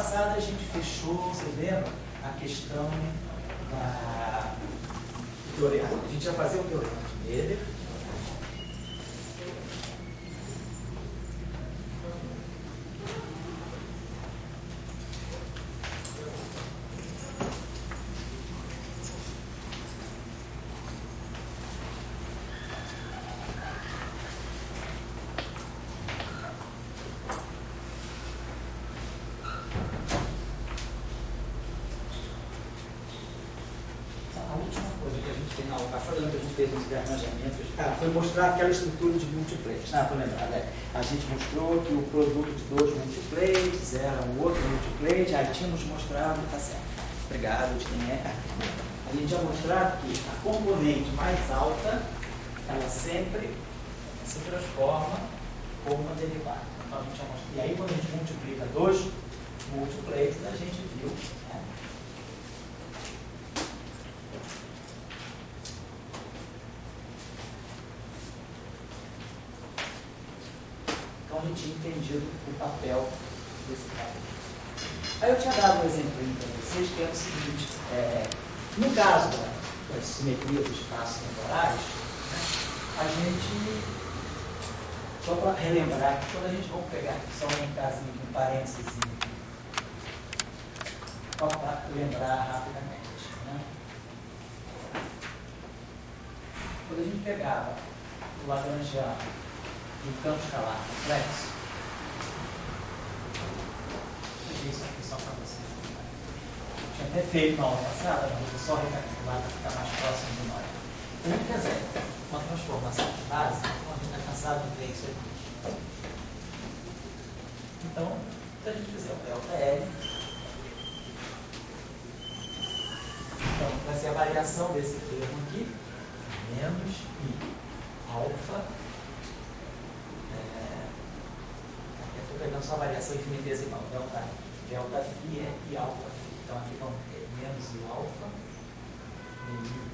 passada a gente fechou, vocês lembram? A questão do teorema. A gente ia fazer o teorema de Miller. Foi mostrar aquela estrutura de multiplates. Estou lembrado. A gente mostrou que o produto de dois multiplates era um outro multiplate. Aí tínhamos mostrado, tá certo. Obrigado, a gente já mostrado que a componente mais alta, ela sempre se transforma como uma derivada. Então, a gente já mostrou. E aí, quando a gente multiplica dois multiplates, a gente viu. A gente tinha entendido o papel desse cara. Aí eu tinha dado um exemplo para vocês, que é o seguinte, no caso da simetria dos espaços temporais, né, a gente, só para relembrar aqui, quando a gente vai pegar só um casinho com parênteses, só para lembrar rapidamente. Né? Quando a gente pegava o Lagrangiano de um campo escalar complexo, vou fazer isso aqui só para vocês. Eu tinha até feito na aula passada, mas vou só recapitular para ficar mais próximo de nós. Se a gente fizer uma transformação de base, a gente está cansado de ver isso aqui. Então, se a gente fizer o delta L, então vai ser a variação desse termo aqui, menos I alfa. Estou pegando só a variação infinitesimal, delta phi é I alfa phi. Então aqui vamos ter menos I alfa, I alfa,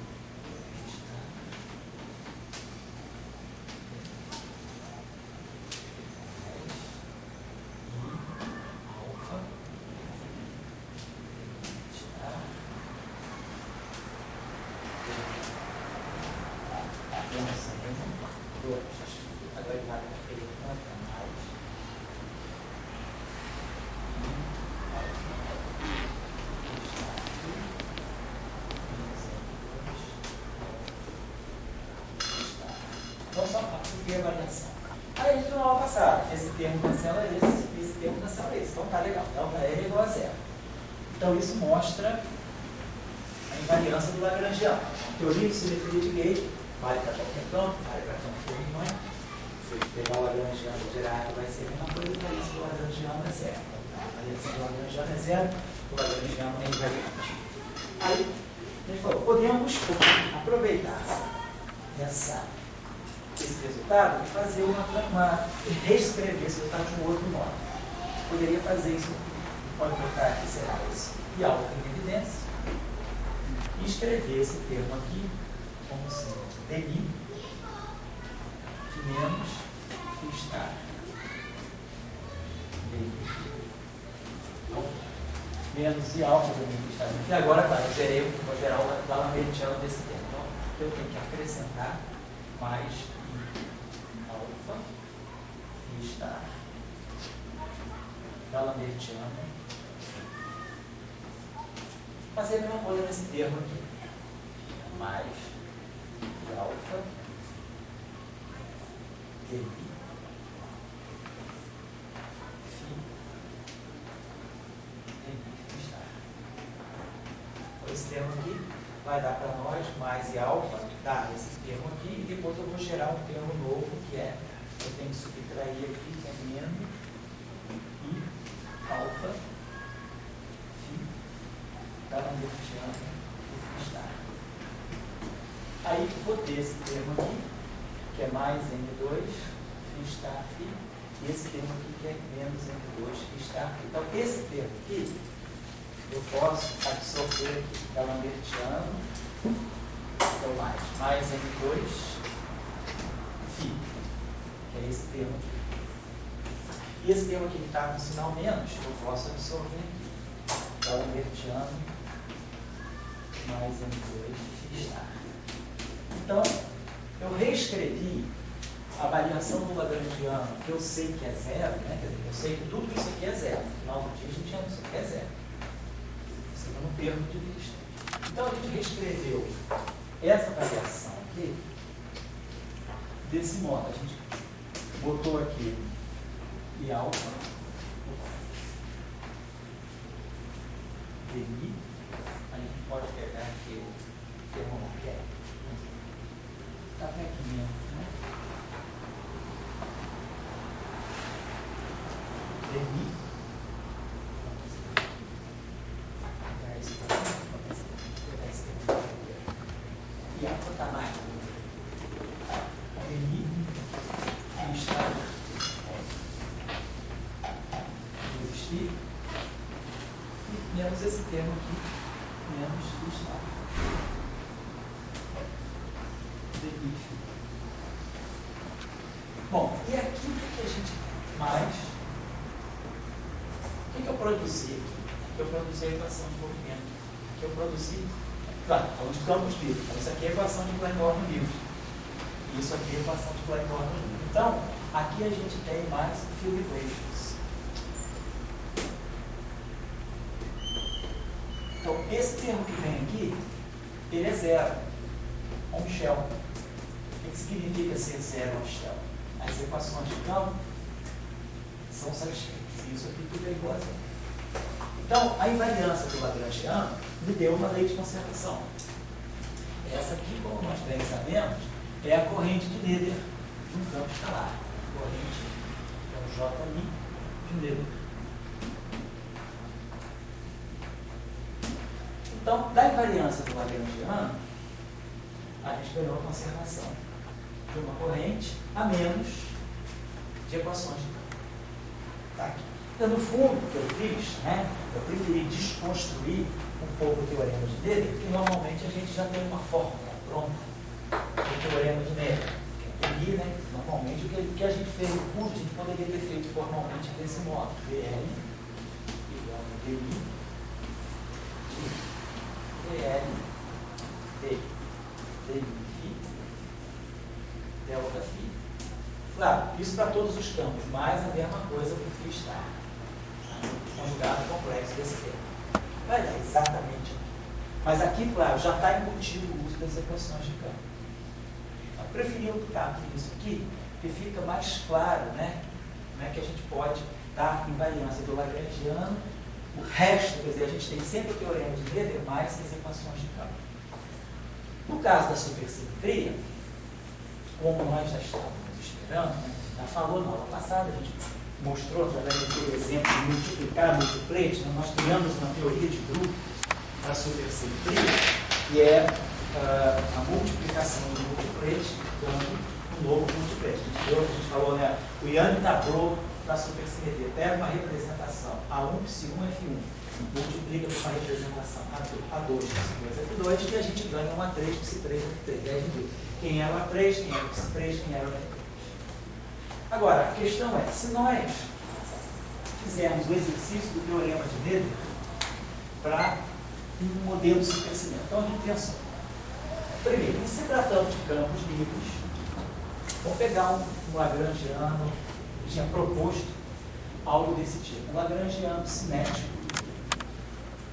então, só para ver a variação. Aí a gente na aula passada, esse termo cancela esse termo cancela esse. Então tá legal, delta L é igual a zero. Então isso mostra a invariância do Lagrangiano. A teoria de simetria de Gauge vale para qualquer campo, vale para campo fermiônico. Se pegar o Lagrangiano direto vai ser a mesma coisa, a invariância do Lagrangiano é zero. A invariância do Lagrangiano é zero, o Lagrangiano é invariante. Aí a gente falou, podemos aproveitar esse resultado e fazer reescrever esse resultado de um outro modo. Poderia fazer isso, pode botar aqui, será esse I alfa em evidência, e escrever esse termo aqui como sendo DI de menos I estar menos I alfa do I estar. E agora, claro, eu vou gerar o D'Alembertiano desse termo. Então, eu tenho que acrescentar mais alfa e estar D'Alembertiano. Fazer a mesma coisa nesse termo aqui. Mais alfa DI fi estar. Esse termo aqui vai dar para nós mais I alfa, dá esse termo aqui, e depois eu vou gerar um termo novo, que é, eu tenho que subtrair aqui, que é menos I alfa phi D'Alembertiano e estar. Aí eu vou ter esse termo aqui, que é mais M2 phi estar phi, e esse termo aqui que é menos M2 phi estar phi. Então esse termo aqui, eu posso absorver aqui D'Alembertiano, então mais M2 phi, que é esse termo aqui. E esse termo aqui que está com sinal menos, eu posso absorver aqui. Está lambertiano mais M2 estar. Então, eu reescrevi a variação do lagrangiano, que eu sei que é zero, né? Quer dizer, eu sei que tudo isso aqui é zero. No final do dia a gente ama isso aqui é zero. Isso eu não perco de vista. Então, a gente reescreveu essa variação aqui desse modo. A gente botou aqui I alfa, DI, a gente pode pegar aqui o termo que é. Está até aqui mesmo, né? DI. E alfa está mais. DI e está existir. E menos esse termo aqui, menos o estado. Bom, e aqui o que a gente mais? O que eu produzi aqui? Eu produzi a equação de movimento. Que eu produzi, claro, falando de campos livres. Então, isso aqui é a equação de Klein-Born livre. Isso aqui é a equação de Klein-Born livre. Então, aqui a gente tem mais field equations. Então, esse termo que vem aqui, ele é zero. On shell. O que significa ser zero on shell? As equações de campo são satisfeitas. Isso aqui tudo é igual a zero. Então, a invariância do lagrangiano me deu uma lei de conservação. Essa aqui, como nós bem sabemos, é a corrente de Noether de um campo escalar. Corrente, que é o J' de Noether. Então, da invariância do lagrangiano, a gente ganhou a conservação de uma corrente a menos de equações de campo. Tá aqui. Então, no fundo, o que eu fiz, né, eu preferi desconstruir um pouco o teorema de Noether, porque normalmente a gente já tem uma fórmula pronta do teorema de Noether. Aqui, né, normalmente, o que a gente fez no curso, a gente poderia ter feito formalmente desse modo. BL igual a DI, DL, DI, delta φ. Claro, isso para todos os campos, mas a mesma coisa para o φ estar. Conjugado complexo desse termo. Vai dar exatamente. Mas aqui, claro, já está embutido o uso das equações de campo. Eu preferi optar por isso aqui, porque fica mais claro, né? Como é que a gente pode dar invariância do lagrangiano. O resto, quer dizer, a gente tem sempre o teorema de Noether mais as equações de campo. No caso da supersimetria, como nós já estávamos esperando, né? Já falou na aula passada, a gente mostrou através daquele exemplo de multiplicar multiplete, né? Nós criamos uma teoria de grupo para a supersimetria, que é a multiplicação do multiplete dando um novo multiplete. A gente falou, né? O Yann tablou da supersimetria. Pega uma representação A1, psi1, F1. Multiplica por uma representação A2, psi2, F2, e a gente ganha uma 3, psi3, F3. Aí a gente vê quem era o A3, quem era o psi3, quem era o F3. Agora, a questão é, se nós fizermos o exercício do teorema de Noether para um modelo de supercimento. Então a gente pensou, primeiro, em se tratando de campos livres, vamos pegar um lagrangiano que tinha proposto algo desse tipo, um lagrangiano simétrico.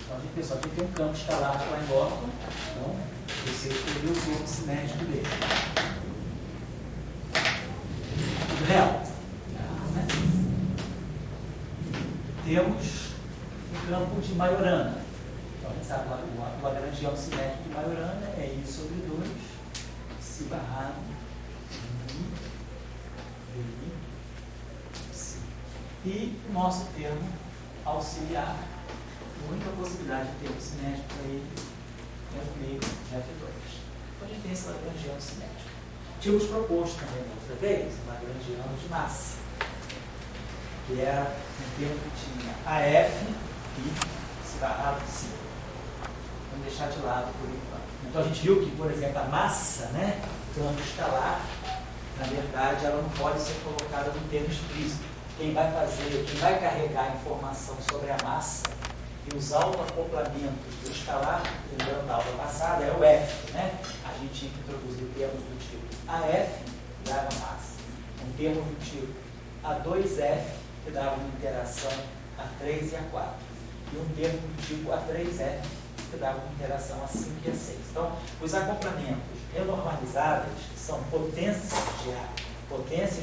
Então a gente pensou, aqui tem um campo escalar de Klein-Born, então você escolheu o campo simétrico dele. Tudo real. Né? Temos o campo de Majorana. Então a gente sabe, o lagrangiano simétrico de Majorana é I sobre 2, psi barrado, DI, psi. E o nosso termo auxiliar, a única possibilidade de termo simétrico para ele é o meio de F2. Então a gente tem esse lagrangiano simétrico. Tínhamos proposto também outra vez o lagrangiano de massa, que era um termo que tinha AF e psi barrado psi. Vamos deixar de lado por enquanto. Então a gente viu que, por exemplo, a massa, né, campo escalar, na verdade, ela não pode ser colocada no termo explícito. quem vai carregar a informação sobre a massa e os autoacoplamentos do escalar, lembrando da aula passada, é o F, né? A gente tinha que introduzir termos do tipo AF, que dava massa. Um termo do tipo A2F, que dava uma interação A3 e A4. E um termo do tipo A3F, que dava uma interação A5 e A6. Então, os acoplamentos renormalizáveis são potências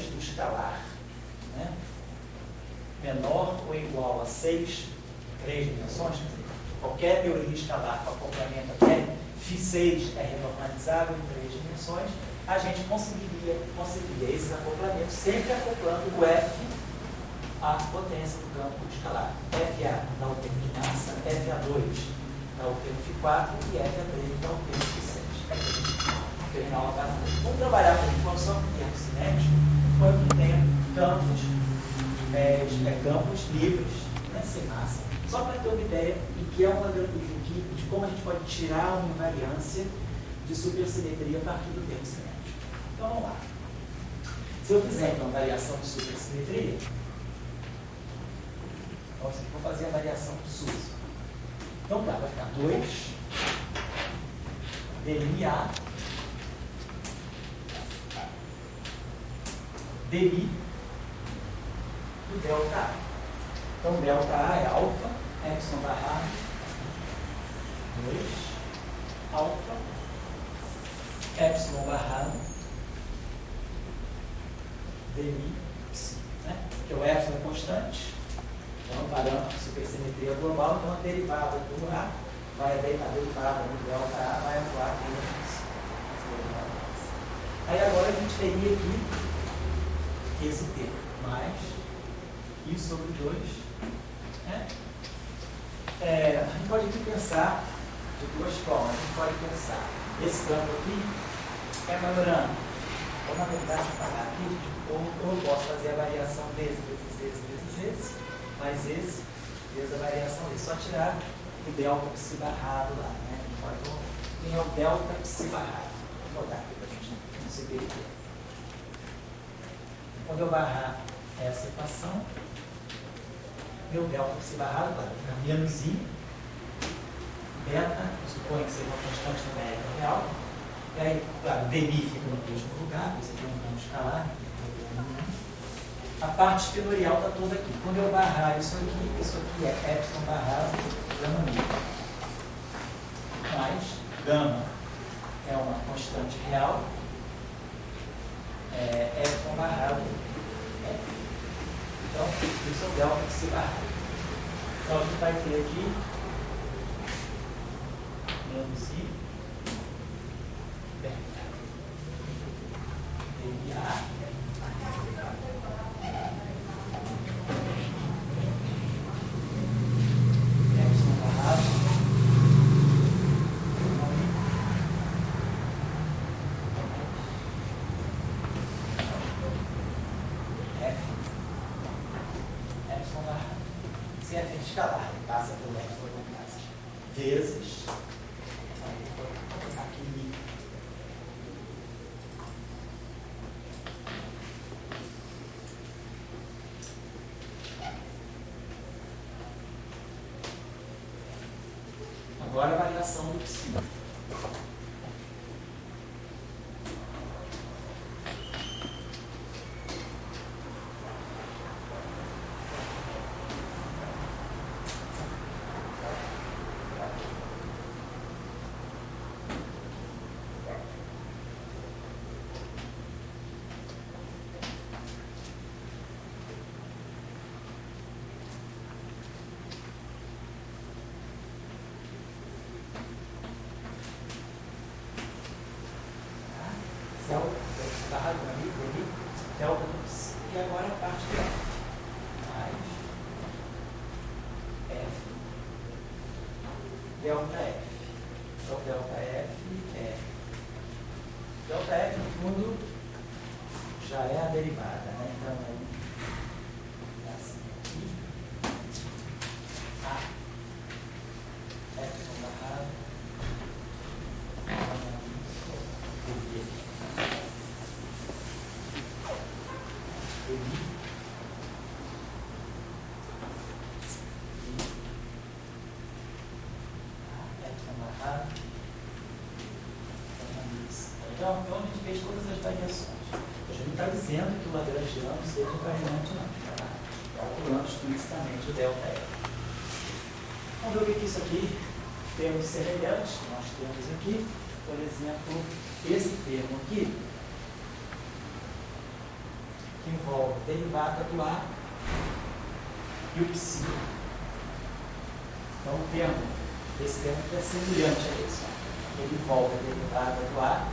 do escalar, né? Menor ou igual a 6, 3 dimensões. Qualquer teoria escalar com acoplamento até Φ6 é renormalizável em 3 dimensões. A gente conseguiria esses acoplamentos sempre acoplando o F à potência do campo escalar. FA dá o termo de massa, FA2 dá o termo Φ4 e FA3 dá o termo Φ6. Vamos trabalhar por enquanto só com termo cinético, quando tem campos livres, né, sem massa. Só para ter uma ideia de como a gente pode tirar uma invariância de supersimetria a partir do termo cinético. Então vamos lá. Se eu fizer então a variação de supersimetria, vou fazer a variação do SUS. Então tá, vai ficar 2 dLA dI do delta A. Então delta A é alfa, epsilon barra 2 alfa, epsilon barra dI, né? Porque o epsilon é constante, então o parâmetro de supersimetria global, então a derivada do A vai a derivada do delta A vai atuar aqui no. Aí agora a gente teria aqui esse termo, mais I sobre 2. Né? A gente pode aqui pensar de duas formas. A gente pode pensar, esse campo aqui é panorâmico. Ou na verdade, parar aqui, ou eu posso fazer a variação vezes, mais esse, vezes a variação desse. Só tirar o delta psi barrado lá. Né? Tem o delta psi barrado. Vou botar aqui para a gente conseguir ver. Quando eu barrar essa equação, meu delta psi barrado vai ficar menos I, beta, suponho que seja uma constante numérica real, e aí, claro, dI fica no mesmo lugar, você tem um campo escalar, a parte espinorial está toda aqui. Quando eu barrar isso aqui é epsilon barrado gama μ. Mas gama é uma constante real, epsilon barrado F. Então, isso é o delta psi barrado. Então, a gente vai ter aqui menos I beta dA epsilon barrado se F é escalar, ele passa pelo epsilon na casa vezes aqui agora a variação do psi. Delta do psi. E agora a parte de F. Mais F. Delta F. Então, delta F é. Delta F, no fundo, já é a derivada, né? Então, é assim aqui. A. Epsilon barrado. barrado. Então, a gente fez todas as variações. A gente não está dizendo que o lagrangiano seja invariante, não. Está calculando explicitamente o ΔF. Vamos ver o que é isso aqui. Termos semelhantes que nós temos aqui. Por exemplo, esse termo aqui, que envolve derivada do A e o psi. Então, esse termo é semelhante a esse. Ele envolve a derivada do A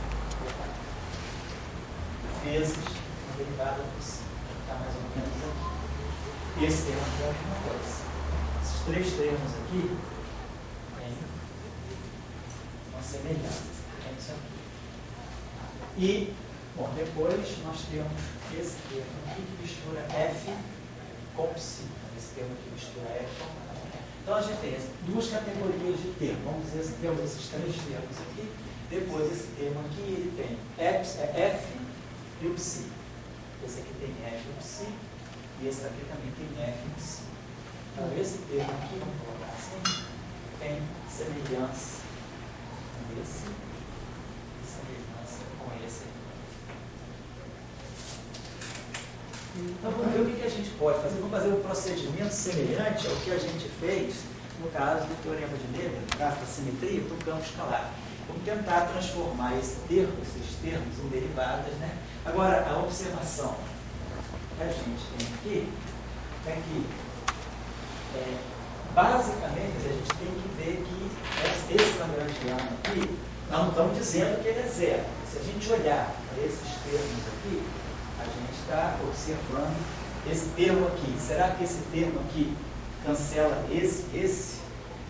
vezes a derivada do psi. Está mais ou menos aqui. Esse termo aqui é a mesma coisa. Esses três termos aqui têm uma semelhança. É isso aqui. E, bom, depois nós temos esse termo aqui que mistura F com psi. Esse termo aqui mistura F com psi. Então a gente tem duas categorias de termos. Vamos dizer que temos esses três termos aqui. Depois esse termo aqui, ele tem F e o psi. Esse aqui tem F e o psi. E esse aqui também tem F e psi. Então esse termo aqui, vamos colocar assim, tem semelhança com esse e semelhança com esse aqui. Então vamos ver o que a gente pode fazer. Vamos fazer um procedimento semelhante ao que a gente fez no caso do teorema de Leibniz, no caso da simetria do campo escalar. Vamos tentar transformar esses termos em derivadas, né? Agora, a observação que a gente tem aqui é que, basicamente, a gente tem que ver que esse lagrangiano aqui, nós não estamos dizendo que ele é zero. Se a gente olhar para esses termos aqui, a gente está observando esse termo aqui. Será que esse termo aqui cancela esse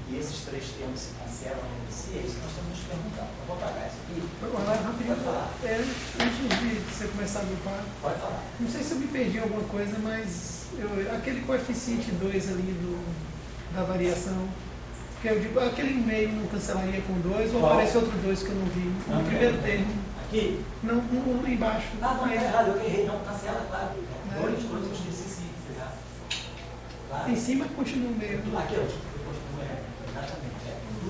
e esses três termos se cancelam entre si? É isso que nós estamos nos perguntando. Eu vou apagar isso aqui. Rapidinho, pode falar. Antes de você começar a grupar, Pode falar. não sei se eu me perdi em alguma coisa, mas aquele coeficiente 2 ali da variação, que eu digo, aquele meio não cancelaria com 2 ou aparece outro 2 que eu não vi? Não, No primeiro termo. Aqui? Não, embaixo. Não, é errado, eu errei. Não, cancela, claro. Dois, eu esqueci sim. Claro. Em cima continua o meio. Aqui, exatamente.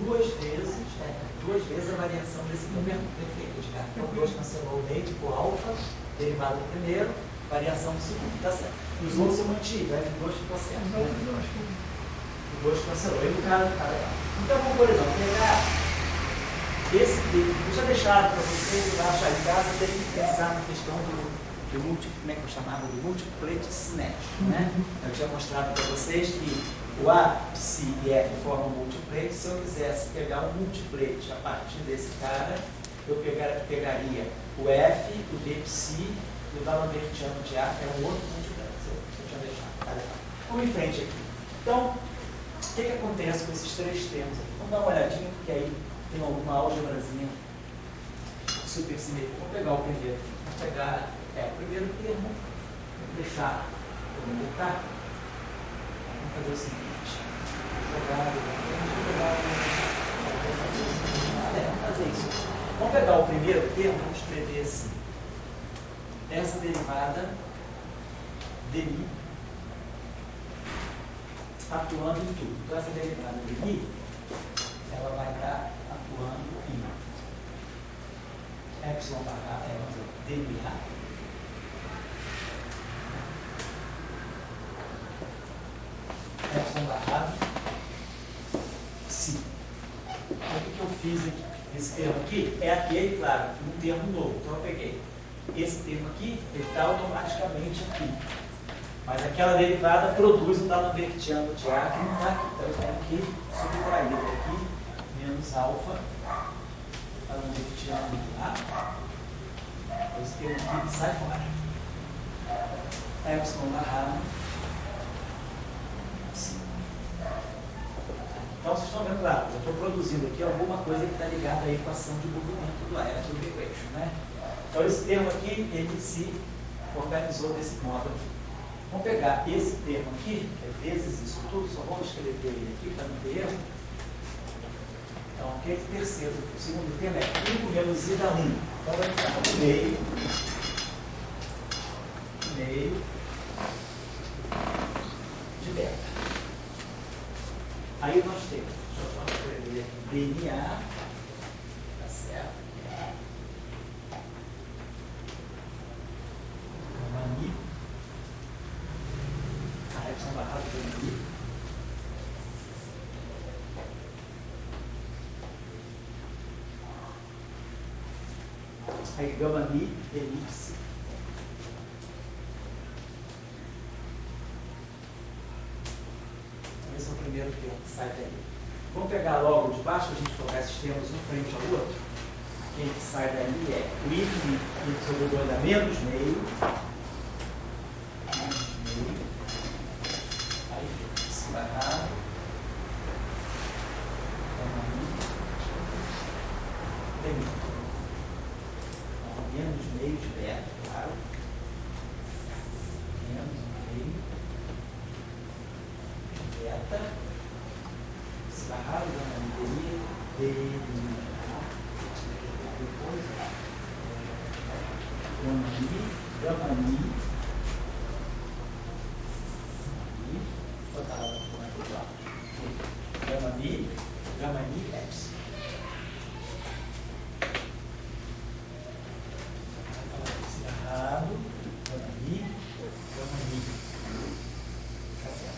Duas vezes a variação desse número perfeito. Então, 2 cancelou o meio, tipo alfa, derivado do primeiro, variação do segundo, está certo. Os outros eu mantive, o F2 ficou certo. Os outros eu acho que o 2 cancelou, e o cara lá. Então, vamos, por exemplo, pegar esse termo. Deixa eu deixar para vocês, lá achar em casa, tem que pensar na questão do múltiplo, como é que eu chamava? Do multiplete snatch, né? Eu tinha mostrado para vocês que o A, psi e F formam multiplete. Se eu quisesse pegar um multiplete a partir desse cara, eu pegaria o F, o D psi e o D'Alembertiano de A, que é um outro multiplete. Eu tinha deixado. Vamos em frente aqui. Então, o que acontece com esses três termos aqui? Vamos dar uma olhadinha, porque aí tem alguma álgebrazinha super simétrica. Vamos pegar o primeiro. Vamos pegar o primeiro termo. Vamos deixar. Vamos botar. Vamos fazer o seguinte. Vamos fazer isso. Vamos pegar o primeiro termo, vamos escrever assim. Essa derivada dmi atuando em tudo. Então essa derivada dmi, ela vai estar atuando em epsilon barra, vamos dizer, dmi. Epsilon barrado psi. Então, o que eu fiz aqui? Esse termo aqui é aquele, claro, um termo novo. Então eu peguei esse termo aqui, ele está automaticamente aqui. Mas aquela derivada produz um D'Alembertiano de A que não está aqui. Então eu tenho que subtrair aqui menos alfa D'Alembertiano de A. Esse termo aqui sai fora. Epsilon barrado. Então, vocês estão vendo, claro, eu estou produzindo aqui alguma coisa que está ligada à equação de movimento do Absolute Equation, né? Então, esse termo aqui, ele se organizou desse modo aqui. Vamos pegar esse termo aqui, que é vezes isso tudo, só vamos escrever ele aqui para não ter erro. Então, aquele terceiro, o segundo termo é 1 menos I da 1. Então, vai ficar meio de beta. Aí nós temos, deixa eu só escrever aqui, DNA Aí gama mi, elipse. Esse é o primeiro termo que sai daí. Vamos pegar logo de baixo, a gente colocar esses termos um frente ao outro. Quem que sai daí é o I sobre 2 dá menos meio. Aí fica se barrado. Menos meio de beta, claro. Menos meio de beta. Se barrado, depois gama mi, gama mi, epsilon.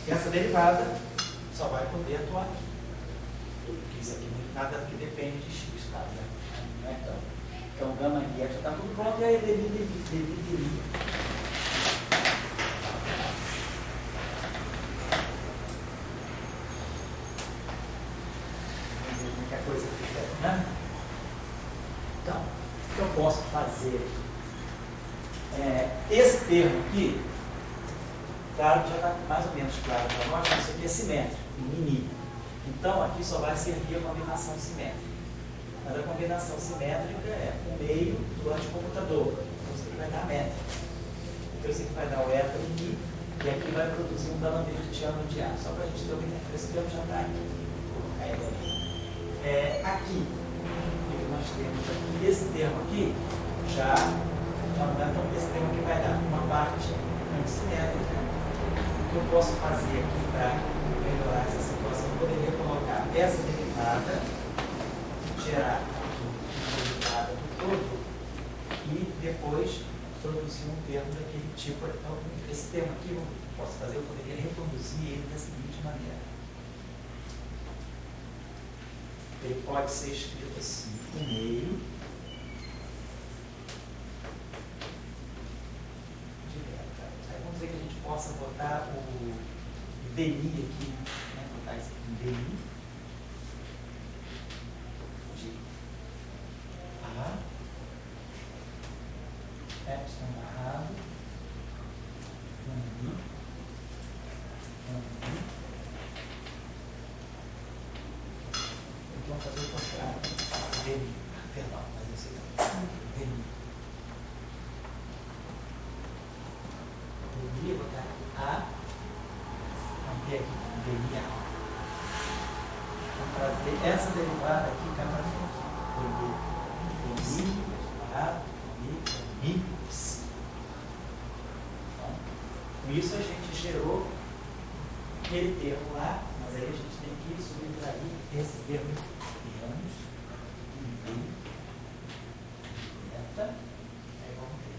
Essa derivada só vai poder atuar aqui. Porque isso aqui não é nada que depende de x, tá? Né? Então, gama e já está tudo pronto e aí delita. Como é que a coisa fica, né? Então, o que eu posso fazer aqui? Esse termo aqui, claro que já está mais ou menos claro para nós, mas isso aqui é simétrico, mini. Então, aqui só vai servir a combinação simétrica. Mas a combinação simétrica é o meio do anticomutador. Então, isso aqui vai dar métrica. Então, isso aqui vai dar o eta mini, e aqui vai produzir um D'Alembertiano de A. Só para a gente ter uma ideia. Esse termo já está aqui. Aqui, o que nós temos aqui? Esse termo aqui já não é tão esse termo que vai dar uma parte antissimétrica. O que eu posso fazer aqui para melhorar essa situação? Eu poderia colocar essa derivada, gerar uma derivada do todo e depois produzir um termo daquele tipo. Então, esse termo aqui eu posso fazer, eu poderia reproduzir ele da seguinte maneira. Ele pode ser escrito assim, o meio de beta. Aí vamos dizer que a gente possa botar o DI aqui, né? Botar isso aqui, DI de A, epsilon barrado, vamos fazer o contrário. DI, perdão, mas eu sei que DI. DI, vou botar A. Vamos ter aqui DI A. Vamos trazer essa derivada aqui, cada DI, A, DI, com isso a gente gerou aquele termo lá, mas aí a gente tem que subtrair esse termo menos beta. Aí vamos ter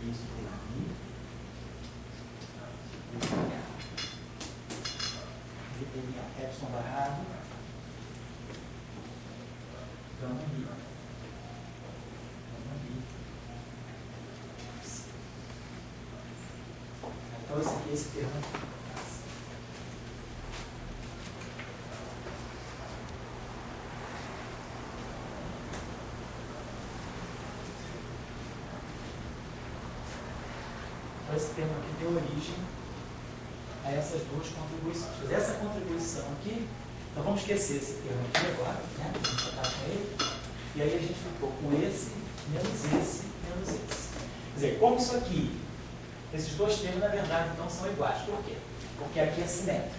isso, DI, epsilon barrado, gama mi. Então esse aqui é esse termo aqui. Então esse termo aqui deu origem a essas duas contribuições. Essa contribuição aqui, então vamos esquecer esse termo aqui agora, né? Vamos tratar com ele. E aí a gente ficou com esse, menos esse, menos esse. Quer dizer, como isso aqui, esses dois termos na verdade não são iguais. Por quê? Porque aqui é simétrico.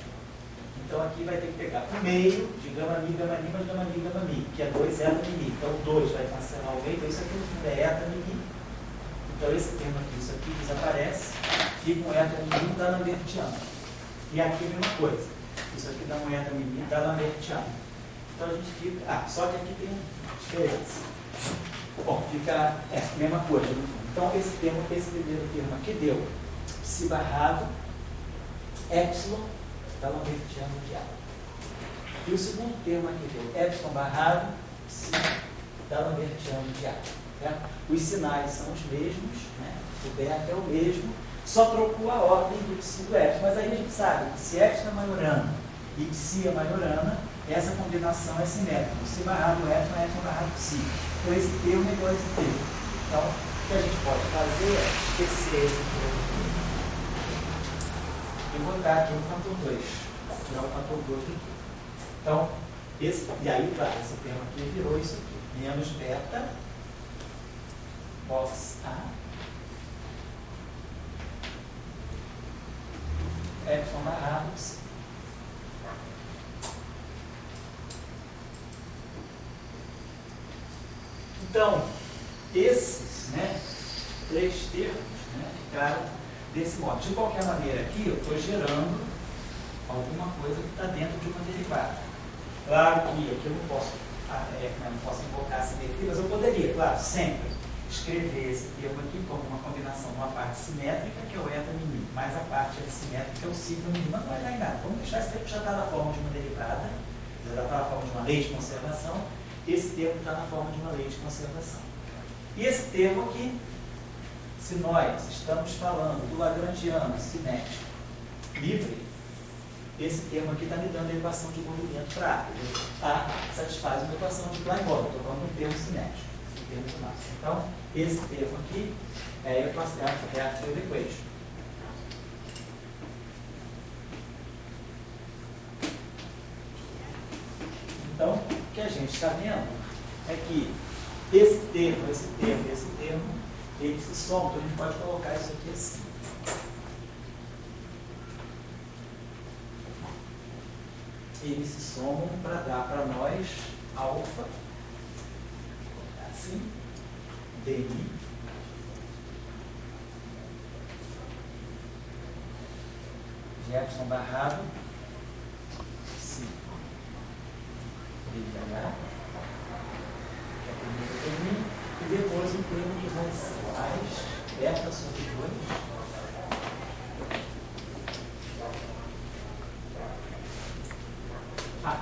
Então aqui vai ter que pegar o meio de gama mi, mais gama mi, que é 2 eta mi. Então o 2 vai cancelar o meio, então isso aqui no fundo é eta mi. Então esse termo aqui, isso aqui desaparece, fica um eta mi D'Alembertiano. E aqui a mesma coisa. Isso aqui dá um eta mi D'Alembertiano. Então a gente fica. Só que aqui tem uma diferença. Bom, fica a mesma coisa. Então esse primeiro termo aqui deu psi barrado, epsilon D'Alembertiano de A. E o segundo termo aqui deu epsilon barrado, psi da Lambertiana de A. Né? Os sinais são os mesmos, né? O beta é o mesmo, só trocou a ordem do psi do epsilon. Mas aí a gente sabe que se epsilon é maiorana e psi é maiorana, essa combinação é simétrica. Psi barrado epsilon, epsilon barrado psi. Então esse termo é igual a esse termo. Então, o que a gente pode fazer é esquecer esse termo e botar aqui o fator 2. Tirar o fator 2 aqui. Então, e aí, claro, esse termo aqui virou isso aqui. Menos beta, box A, epsilon barrado psi. Então, esses, né, 3 termos, né, ficaram desse modo. De qualquer maneira, aqui eu estou gerando alguma coisa que está dentro de uma derivada. Claro que aqui eu não posso invocar a simetria, mas eu poderia, claro, sempre escrever esse termo aqui como uma combinação de uma parte simétrica, que é o eta menino, mais a parte assimétrica, que é o sigma menino. Mas não vai dar em nada. Vamos deixar esse termo já está na forma de uma derivada, já está na forma de uma lei de conservação. Esse termo está na forma de uma lei de conservação. E esse termo aqui, se nós estamos falando do lagrangiano simétrico livre, esse termo aqui está me dando a equação de movimento para A. A satisfaz uma equação de Klein-Bottom. Estou falando de um termo cinético, um termo de massa. Então, esse termo aqui é a equação, é a field equation. Então, o que a gente está vendo é que esse termo, eles se somam. Então, a gente pode colocar isso aqui assim. Eles se somam para dar para nós alfa, assim, DI, de epsilon barrado, psi, DH, que é o primeiro termo, e depois o termo que vai ser mais beta sobre 2.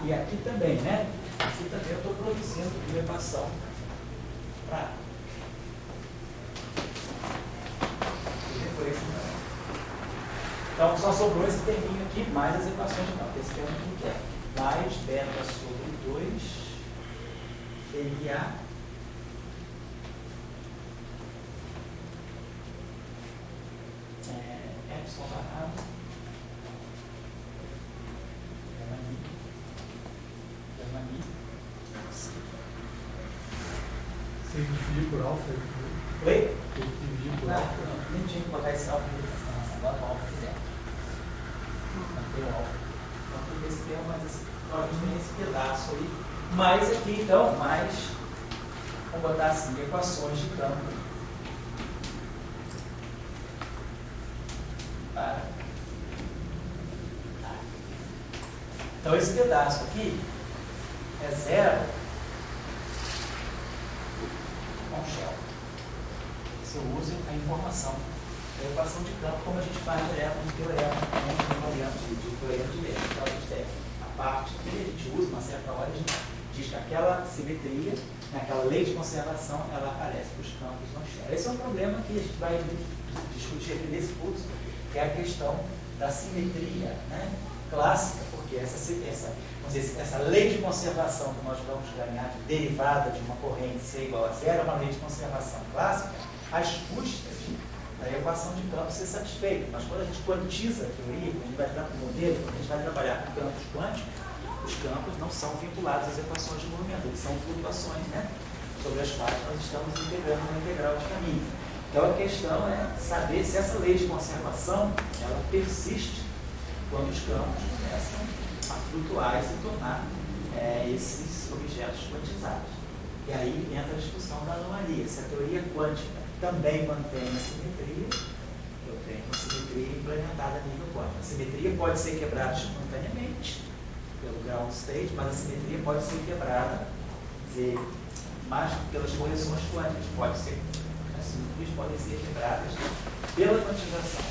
E aqui também, né? Aqui também eu estou produzindo uma equação para. Então, só sobrou esse terminho aqui, mais as equações de campo. Esse termo aqui que é mais beta sobre 2 LA epsilon barrado Você dividir por alfa? Oi? Tem que dividir por alfa? Não, não tinha que botar esse alfa aqui. Bota o alfa aqui dentro. Não tem o alfa. Então, tem esse termo, mas tem esse pedaço aí. Mais aqui, então, vamos botar assim, equações de campo. Para. Então, esse pedaço aqui é 0 com shell. Se eu uso a informação da equação de campo, como a gente faz direto no teorema, de teorema de Leibniz. Então, a gente tem a parte que a gente usa, uma certa hora, a gente diz que aquela simetria, aquela lei de conservação, ela aparece para os campos no shell. Esse é um problema que a gente vai discutir aqui nesse curso, que é a questão da simetria, né, clássica, porque essa lei de conservação que nós vamos ganhar, derivada de uma corrente C igual a zero, é uma lei de conservação clássica, às custas da equação de campo ser satisfeita. Mas quando a gente quantiza a teoria, quando a gente vai trabalhar com modelo, quando a gente vai trabalhar com campos quânticos, os campos não são vinculados às equações de movimento, eles são flutuações, né, sobre as quais nós estamos integrando uma integral de caminho. Então a questão é saber se essa lei de conservação ela persiste quando os campos começam a flutuar e se tornar esses objetos quantizados. E aí entra a discussão da anomalia. Se a teoria quântica também mantém a simetria, eu tenho uma simetria implementada a nível quântico. A simetria pode ser quebrada espontaneamente pelo ground state, mas a simetria pode ser quebrada mais pelas correções quânticas. Pode ser, as simetrias podem ser quebradas pela quantização.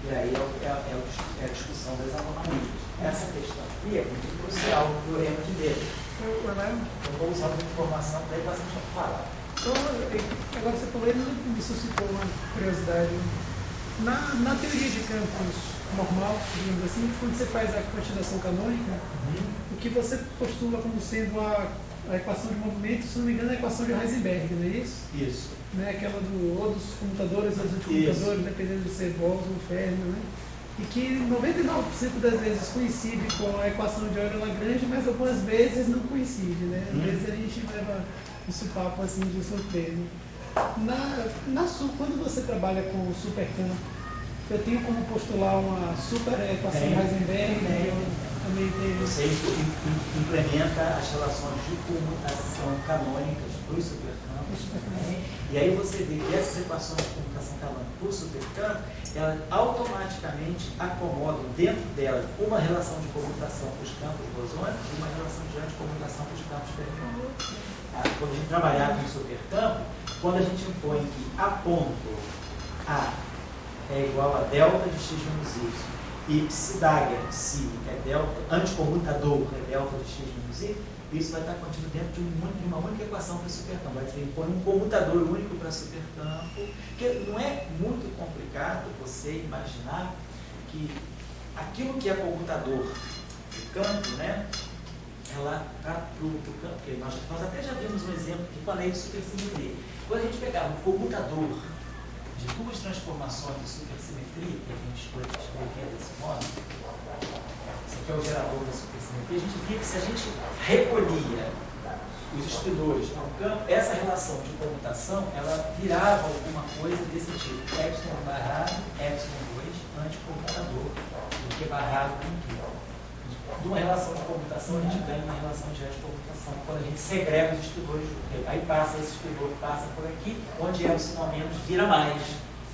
E aí é a discussão das anomalias. Essa questão aqui é muito crucial no teorema de Leibniz. Eu vou usar uma informação para aí para você falar. Então, agora você falou, ele me suscitou uma curiosidade. Na teoria de campos normal, digamos assim, quando você faz a quantização canônica, o que você postula como sendo a equação de movimento, se não me engano, é a equação de Heisenberg, não é isso? Isso. Né? Aquela ou dos comutadores ou dos anticomputadores, dependendo de ser Bose ou Fermi, né? E que 99% das vezes coincide com a equação de Euler-Lagrange, mas algumas vezes não coincide, né? Às vezes a gente leva esse papo assim de surpresa. Quando você trabalha com o supercampo, eu tenho como postular uma super equação de Heisenberg, né? Eu também tenho. Você implementa as relações de comutação canônicas dos supercampos. E aí você vê que essas equações de comutação canônica do supercampo, elas automaticamente acomodam dentro delas uma relação de comutação para os campos bosônicos e uma relação de anticomutação para os campos fermiônicos. Quando a gente trabalhar com o supercampo, quando a gente impõe que A ponto A é igual a delta de x menos y e psi-dagger, psi é delta, anticomutador é delta de x menos y, isso vai estar contido dentro de uma única equação para supercampo. Vai ser impor um comutador único para supercampo, que não é muito complicado você imaginar que aquilo que é comutador do campo, né, ela para o campo, porque nós até já vimos um exemplo aqui com a lei de supersimetria. Quando a gente pegar um comutador de duas transformações de supersimetria, que a gente escrevia desse modo, esse aqui é o gerador da supersimetria, a gente via que se a gente recolhia os estudores no campo, essa relação de comutação, ela virava alguma coisa desse tipo, epsilon barrado, epsilon 2, anticomutador, do que barrado com tudo. De uma relação de comutação, a gente ganha uma relação de anticomutação, quando a gente segrega os estudores, aí passa esse estudor, passa por aqui, onde epsilon menos vira mais.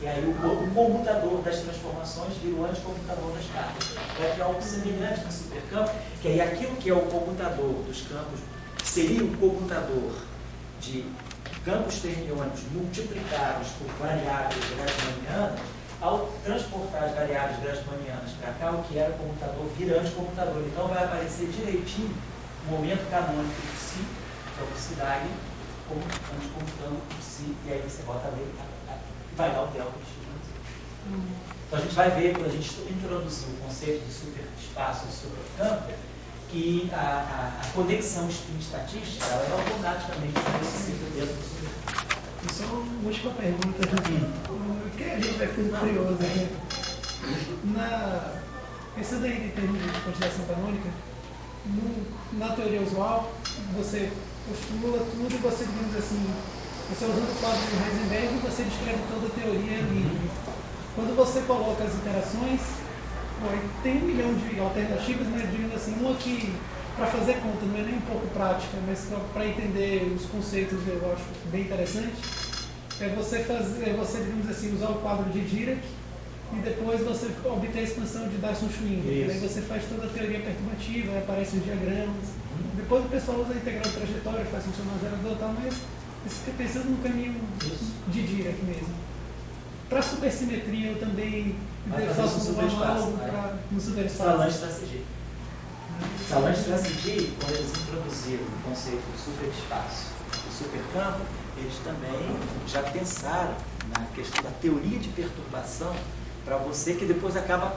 E aí o comutador das transformações vira o anticomutador das cargas. Vai criar algo semelhante no supercampo, que aí aquilo que é o comutador dos campos seria o comutador de campos fermiônicos multiplicados por variáveis grassmannianas. Ao transportar as variáveis grassmannianas para cá, o que era o comutador vira anticomutador. Então vai aparecer direitinho o momento canônico do psi, que é o psi-dagger, anticomutando o psi, e aí você bota a lei e vai dar o delta de x. Então a gente vai ver, quando a gente introduzir o conceito de superespaço e supercampo, que a conexão spin-estatística ela é automaticamente possível dentro do supercampo. Só uma última pergunta, que a gente vai ficando curioso aqui. Pensando aí em termos de quantização canônica, na teoria usual, você postula tudo e você, digamos assim, você usando o quadro de Heisenberg, você descreve toda a teoria livre. Quando você coloca as interações, tem 1 milhão de alternativas, mas digamos assim, uma que, para fazer conta, não é nem um pouco prática, mas para entender os conceitos eu acho bem interessante, é você, digamos assim, usar o quadro de Dirac e depois você obter a expansão de Dyson-Schwinger. Aí você faz toda a teoria perturbativa, aí aparecem os diagramas. Depois o pessoal usa a integral de trajetória, faz funcionar o gerador e tal, mas você fica pensando no caminho de Dirac mesmo. Para supersimetria eu também faço um análogo no superespaço. Salange-Tracigi. Salange-Tracigi, quando eles introduziram o conceito de superespaço e supercampo, eles também já pensaram na questão da teoria de perturbação para você, que depois acaba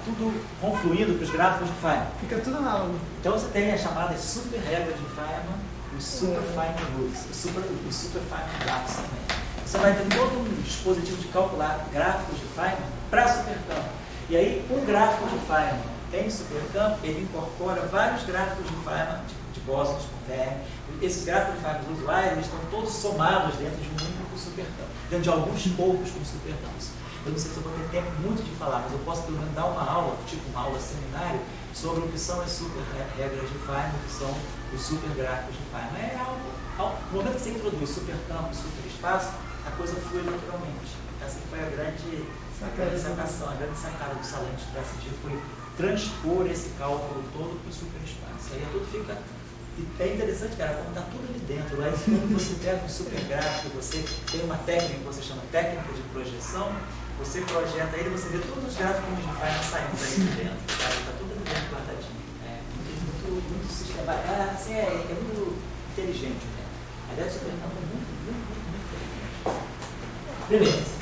tudo confluindo para os gráficos de Feynman. Fica tudo análogo. Então você tem a chamada super regra de Feynman, os super Feynman rules, os super Feynman graphs também. Você vai ter todo um dispositivo de calcular gráficos de Feynman para supercampo. E aí, um gráfico de Feynman em supercampo, ele incorpora vários gráficos de Feynman, de bósons com Fermi. Esses gráficos de Feynman usuais, eles estão todos somados dentro de um único supercampo, dentro de alguns poucos com supercampos. Eu não sei se eu vou ter tempo muito de falar, mas eu posso pelo menos dar uma aula, tipo uma aula seminário, sobre o que são as super regras de Feynman, o que são os super gráficos de Feynman. É algo, no momento que você introduz supercampo e superespaço, a coisa flui naturalmente. Essa foi a grande sacação, a grande sacada do Salange-Tracigi foi transpor esse cálculo todo para o superespaço. Aí tudo fica. É interessante, cara, como está tudo ali dentro. Aí quando você pega um supergráfico, você tem uma técnica que você chama técnica de projeção, você projeta ele, você vê todos os gráficos de Feynman saindo daí de dentro. Está tudo ali dentro guardadinho. É muito sistemático. assim é muito inteligente. Né? A ideia de supercampo é muito inteligente. Beleza.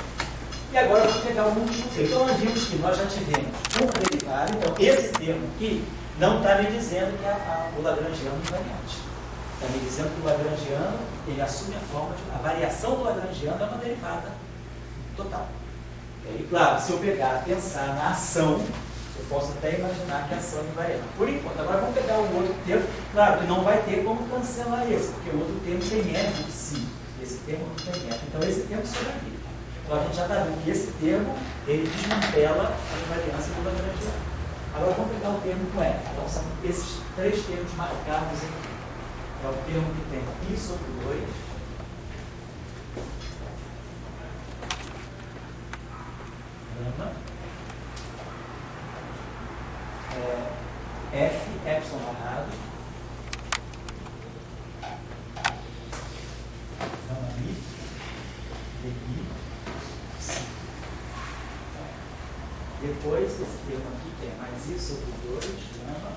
E agora eu vou pegar o último termo. Então, nós vimos que nós já tivemos um derivado. Então, esse termo aqui não está me dizendo que o lagrangiano é invariante. Está me dizendo que o lagrangiano, ele assume a forma de... A variação do lagrangiano é uma derivada total. E aí, claro, se eu pegar, pensar na ação, eu posso até imaginar que a ação é invariante. Por enquanto, agora vamos pegar um outro termo. Claro que não vai ter como cancelar esse, porque o outro termo tem F de si. Esse termo não tem F. Então, esse termo será aqui. Então, a gente já está vendo que esse termo, ele desmantela a invariância do lagrangiano. Agora, vamos pegar o termo com F. Então, são esses três termos marcados aqui. É o termo que tem I sobre 2, gama, F, epsilon barrado, gama I, dI, psi. Depois, esse termo aqui, que é mais I sobre 2, gama,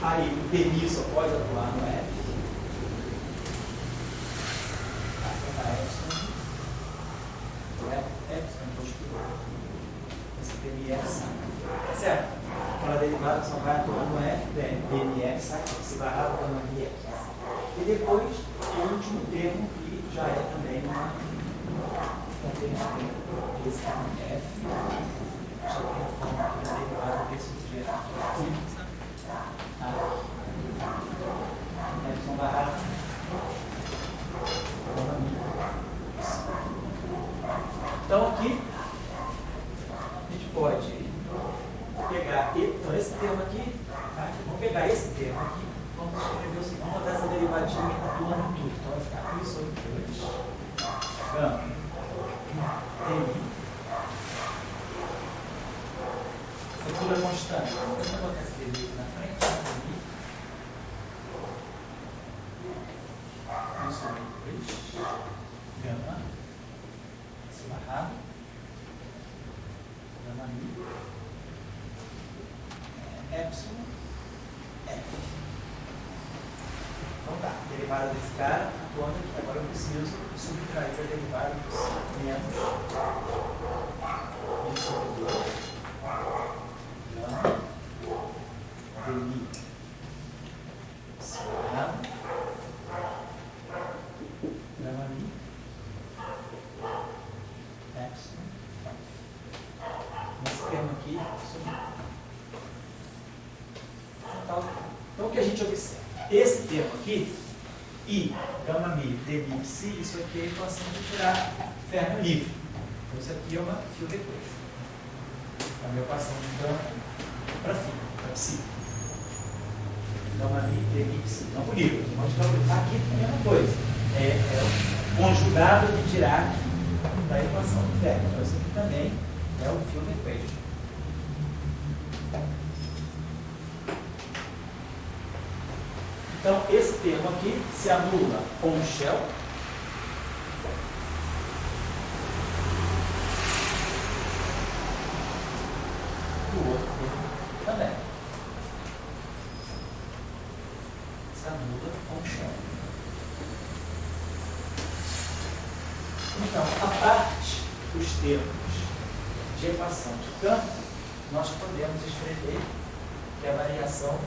aí o DI só pode atuar no F. Esse DNF sai. Certo? Quando a derivada só vai atuar no F, DNF sai, se barrado para uma IF. E depois, o último termo, que já é também uma esse F, já tem a forma da derivada desse objeto. Epsilon barrado. Então aqui a gente pode pegar então, esse termo aqui, tá? Vamos pegar esse termo aqui, vamos escrever o seguinte, vamos botar essa derivadinha atuando em tudo. Então vai ficar I sobre 2, gama, TI, futura constante. Vamos botar esse derivado na frente. Sobre 2, gama, se barrado, gama I, epsilon, F. Então tá, derivada desse cara, atuando aqui. Agora eu preciso subtrair a derivada dos menos I sobre 2, gama, DI, se barrado, gama I, epsilon. Nesse termo aqui, então o que a gente observa? Esse termo aqui, I, gama mi, dmi, psi, isso aqui é a equação de tirar ferro livre. Então isso aqui é uma field equation. É uma equação de gama para psi. Gama mi, dmi, psi. Não por livre. Aqui é a mesma coisa. É o conjugado de Dirac da equação do ferro. Então isso aqui também é o field equation. Então, esse termo aqui se anula com o shell. O outro termo também se anula com o shell. Então, a parte dos termos de equação de campo, nós podemos escrever que a variação,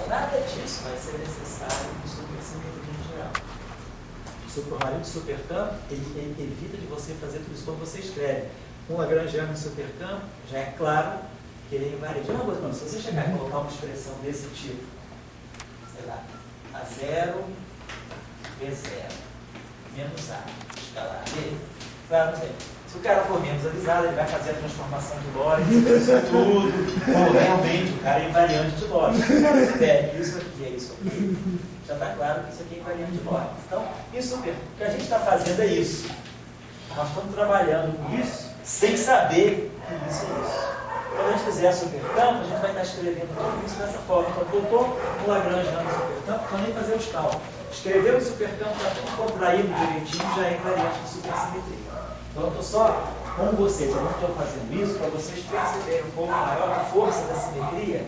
nada disso vai ser necessário no supersimetria em geral. O marido de supercampo, ele evita de você fazer tudo isso quando você escreve. Um lagrangiano em supercampo, já é claro que ele é invariante. Uma coisa, não, se você chegar e colocar uma expressão desse tipo, sei lá, A0, B0, menos A, escalar B, claro, não sei. Se o cara for menos avisado, ele vai fazer a transformação de Lorentz, isso tudo, ou realmente o cara é invariante de Lorentz. Se o cara souber que isso aqui é isso aqui, já está claro que isso aqui é invariante de Lorentz. Então, isso, o que a gente está fazendo é isso. Nós estamos trabalhando com isso sem saber que isso é isso. Quando a gente fizer propuser supercampo, a gente vai estar escrevendo tudo isso dessa forma. Então, botou o Lagrangiano no supercampo, então nem fazer os cálculos. Escreveu o supercampo, está tudo contraído direitinho, já entra dentro de supersimetria. Então, eu estou só com vocês, eu não estou fazendo isso para vocês perceberem um pouco maior a força da simetria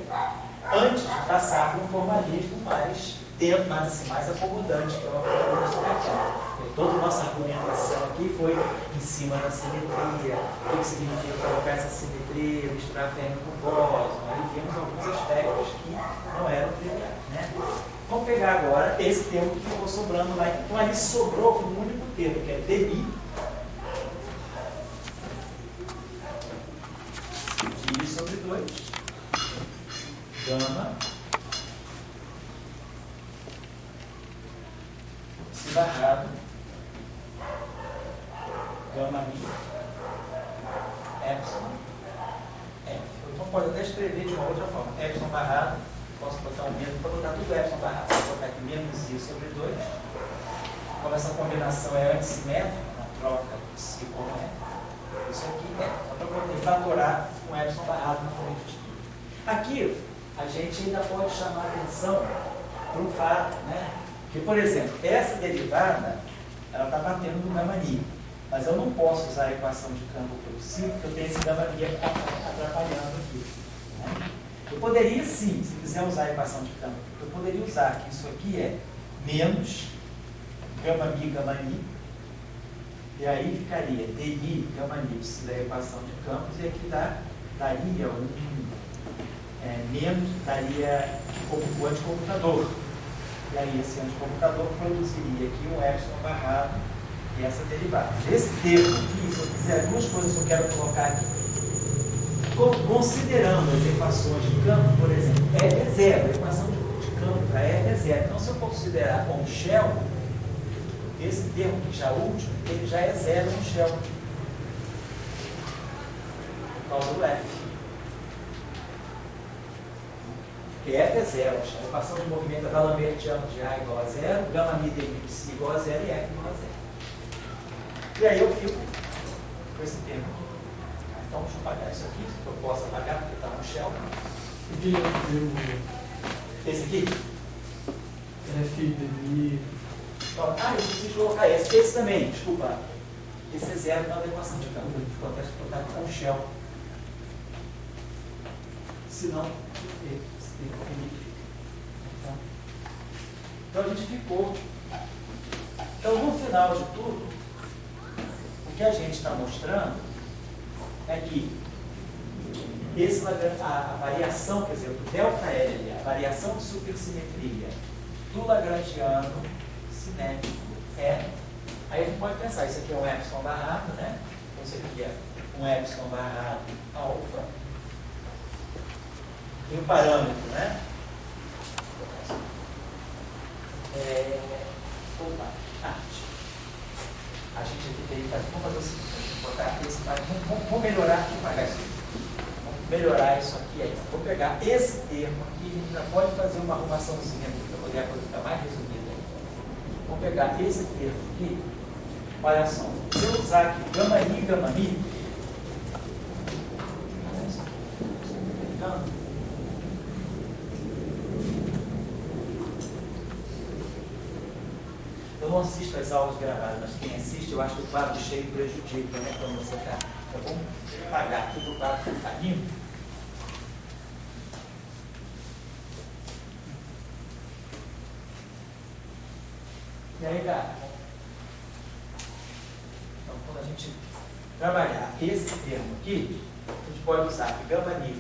antes de passar por um formalismo mais dentro, mais acomodante, que é uma coisa supercampo. Toda a nossa argumentação aqui foi em cima da simetria, o que significa colocar essa simetria, misturar término com bóson. Aí vimos alguns aspectos que não eram triviais, né? Vamos pegar agora esse termo que ficou sobrando lá. Então ali sobrou um único termo, que é DI. DI sobre 2. Gama. Se barrado. Gama mi, epsilon, f. Então pode até escrever de uma outra forma. Epsilon barrado, posso botar um menos, pode botar tudo epsilon barrado. Vou botar aqui menos i sobre 2. Como essa combinação é antissimétrica, na troca se correta, isso aqui é só para poder fatorar com epsilon barrado na corrente de tudo. Aqui, a gente ainda pode chamar a atenção para um fato, né? Que, por exemplo, essa derivada, ela está batendo no gama ni. Mas eu não posso usar a equação de campo pelo si, porque eu tenho esse gama mi atrapalhando aqui. Né? Eu poderia sim, se quiser usar a equação de campo, eu poderia usar que isso aqui é menos gama mi, e aí ficaria di gama ni da equação de campos, e aqui daria menos, daria o anticomputador. E aí esse anticomputador produziria aqui um epsilon barrado e essa derivada. Esse termo aqui, se eu quiser duas coisas que eu quero colocar aqui, considerando as equações de campo, por exemplo, E é zero, a equação de campo para E é zero. Então, se eu considerar um shell, esse termo que já é último, ele já é zero no shell, por causa do F. Porque F é zero, a equação de movimento da Lambertiano de A igual a zero, gama mi de psi igual a zero e F igual a zero. E aí eu fico com esse termo aqui. Então, deixa eu apagar isso aqui, que eu posso apagar porque está no shell. Esse aqui? F de Então, eu preciso colocar esse também, desculpa. Esse é zero na equação de campo. Acontece que eu estou com o shell. Senão, esse termo fica. Então, a gente ficou. Então, no final de tudo, o que a gente está mostrando é que a variação, quer dizer, o ΔL, a variação de supersimetria do lagrangiano cinético é. Aí a gente pode pensar, isso aqui é um epsilon barrado, né? Então isso aqui é um epsilon barrado alfa. Tem um parâmetro, né? A gente aqui teria que fazer, vamos fazer o seguinte, botar esse, vamos melhorar aqui, pagar isso aqui. Vamos melhorar isso aqui aí. Vou pegar esse termo aqui, a gente já pode fazer uma arrumaçãozinha aqui para poder a coisa ficar mais resumida. Vou pegar esse termo aqui, olha só, se eu usar aqui gama mi, eu não assisto as aulas gravadas, mas quem assiste, eu acho que o quadro cheio prejudica, né? Quando você está. Então vamos apagar aqui do quadro ficar limpo. E aí, galera? Então, quando a gente trabalhar esse termo aqui, a gente pode usar que gama mi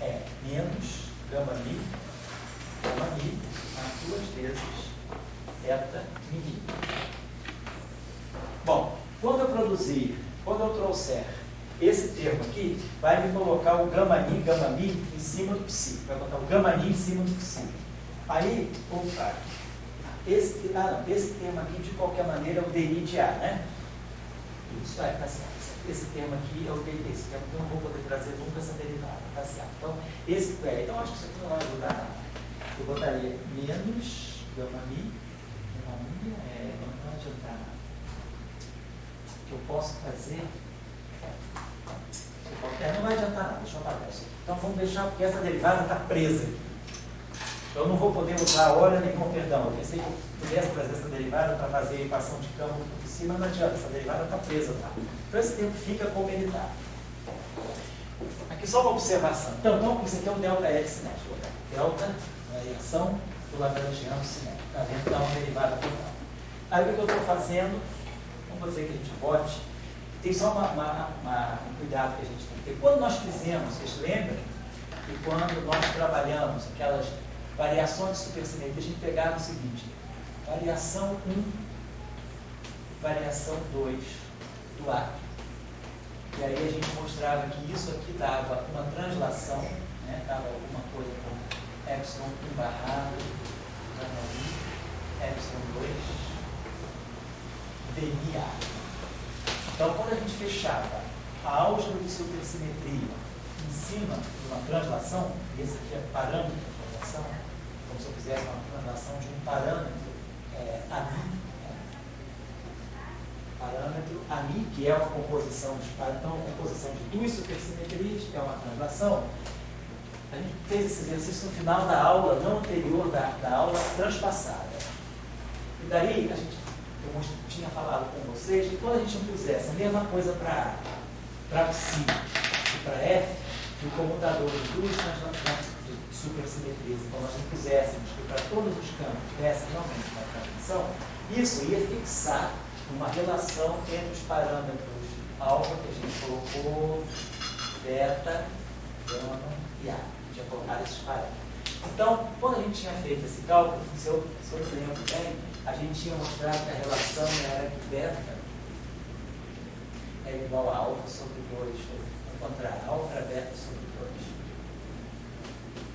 é menos gama mi, as duas vezes θ mi. Bom, quando eu trouxer esse termo aqui, vai me colocar o gama mi em cima do psi. Vai botar o gama ni em cima do psi. Aí, opa, esse termo aqui, de qualquer maneira, é o DI de A, né? Isso aí, tá certo. Esse termo aqui é o DI. Esse termo que eu não vou poder trazer nunca essa derivada, tá certo? Então, então acho que isso aqui não vai ajudar nada. Eu botaria menos gama mi, não vai adiantar nada. O que eu posso fazer, não vai adiantar adianta nada, deixa eu apagar isso aqui. Então vamos deixar, porque essa derivada está presa aqui. Eu não vou poder usar hora nenhuma, perdão. Eu pensei que eu pudesse trazer essa derivada para fazer a equação de campo por cima, não adianta, essa derivada está presa lá. Então esse tempo fica como ele está. Aqui só uma observação. Então isso aqui é o delta L cinético. Delta, variação do lagrangiano cinético. Está vendo? Dá uma derivada total. Aí o que eu estou fazendo, vamos dizer que a gente bote, tem só um cuidado que a gente tem que ter. Quando nós fizemos, vocês lembram que quando nós trabalhamos aquelas variações de supersimetria, a gente pegava o seguinte: variação 1, variação 2 do A. E aí a gente mostrava que isso aqui dava uma translação, né? Dava alguma coisa como epsilon 1 barrado, epsilon 2, dA. Então, quando a gente fechava a álgebra de supersimetria em cima de uma translação, e esse aqui é parâmetro de translação, como se eu fizesse uma translação de um parâmetro AMI, parâmetro AMI, que é uma composição de duas supersimetrias, que é uma translação. A gente fez esse exercício no final da aula, não anterior da aula transpassada. E daí, eu tinha falado com vocês que quando a gente não fizesse a mesma coisa para psi e para f, no comutador de duas translações de supersimetrias, então nós não fizéssemos que para todos os campos tivesse realmente uma transmissão, isso ia fixar uma relação entre os parâmetros alfa que a gente colocou, beta, gama e a. A gente ia colocar esses parâmetros. Então, quando a gente tinha feito esse cálculo, se eu me lembro bem, a gente tinha mostrado que a relação era que beta é igual a alfa sobre 2, ao contrário, alfa era beta sobre 2.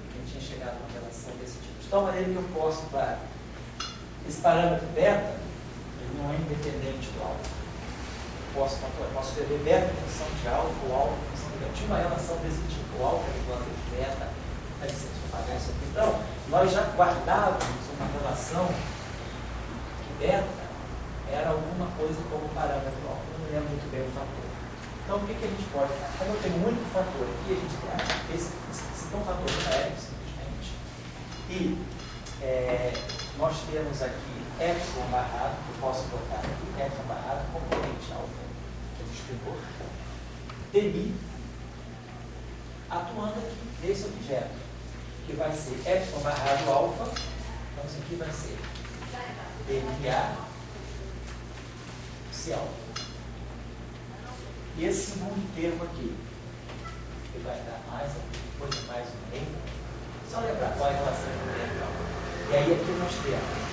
A gente tinha chegado a uma relação desse tipo. De tal maneira que eu posso, para esse parâmetro beta, ele não é independente do alfa. Eu posso escrever beta em função de alfa ou alfa em função de beta. Tinha uma relação desse tipo, o alfa é igual a beta. Deve ser se eu pagar isso aqui. Então, nós já guardávamos uma relação que beta era alguma coisa como parâmetro alfa. Eu não lembro muito bem o fator. Então, o que a gente pode fazer? Como eu tenho muito fator aqui, a gente tem esse fator aéreo, simplesmente. E nós temos aqui epsilon barrado, que eu posso botar aqui, epsilon barrado, componente alfa, que é o distribuidor, dmi, atuando aqui nesse objeto, que vai ser epsilon barrado alfa, então isso aqui vai ser dma psi alfa. E esse segundo termo aqui, que vai dar mais, depois mais um meio, só lembrar qual é a relação entre o termo e alfa. E aí aqui nós temos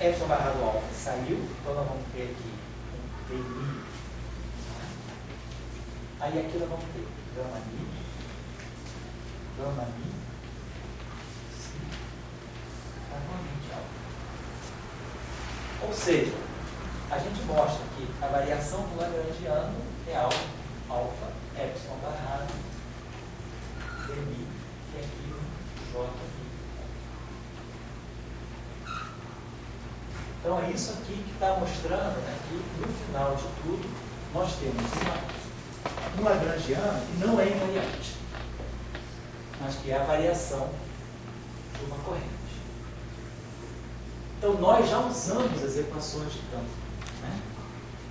epsilon barrado alfa saiu, então nós vamos ter aqui um dmi. Aí aqui nós vamos ter gama mi, normalmente alfa. Ou seja, a gente mostra que a variação do lagrangiano é alfa, epsilon barrado, dmi, que é aqui o j mi. Então é isso aqui que está mostrando, né, que no final de tudo nós temos um lagrangiano que não é invariante, mas que é a variação de uma corrente. Então nós já usamos as equações de campo, né,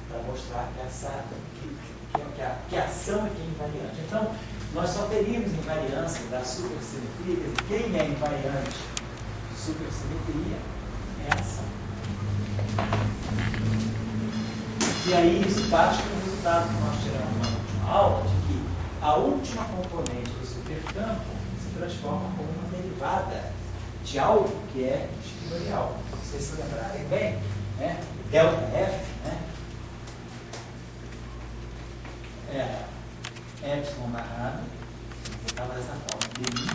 para mostrar que a ação aqui é invariante. Então nós só teríamos invariância da supersimetria, quem é invariante de supersimetria é a ação. E aí isso bate com o resultado que nós tiramos na última aula, de que a última componente do supercampo se transforma como uma derivada de algo que é espinorial. Se vocês se lembrarem bem, né? Delta F, né? É epsilon barrado, vou botar mais na forma, dmi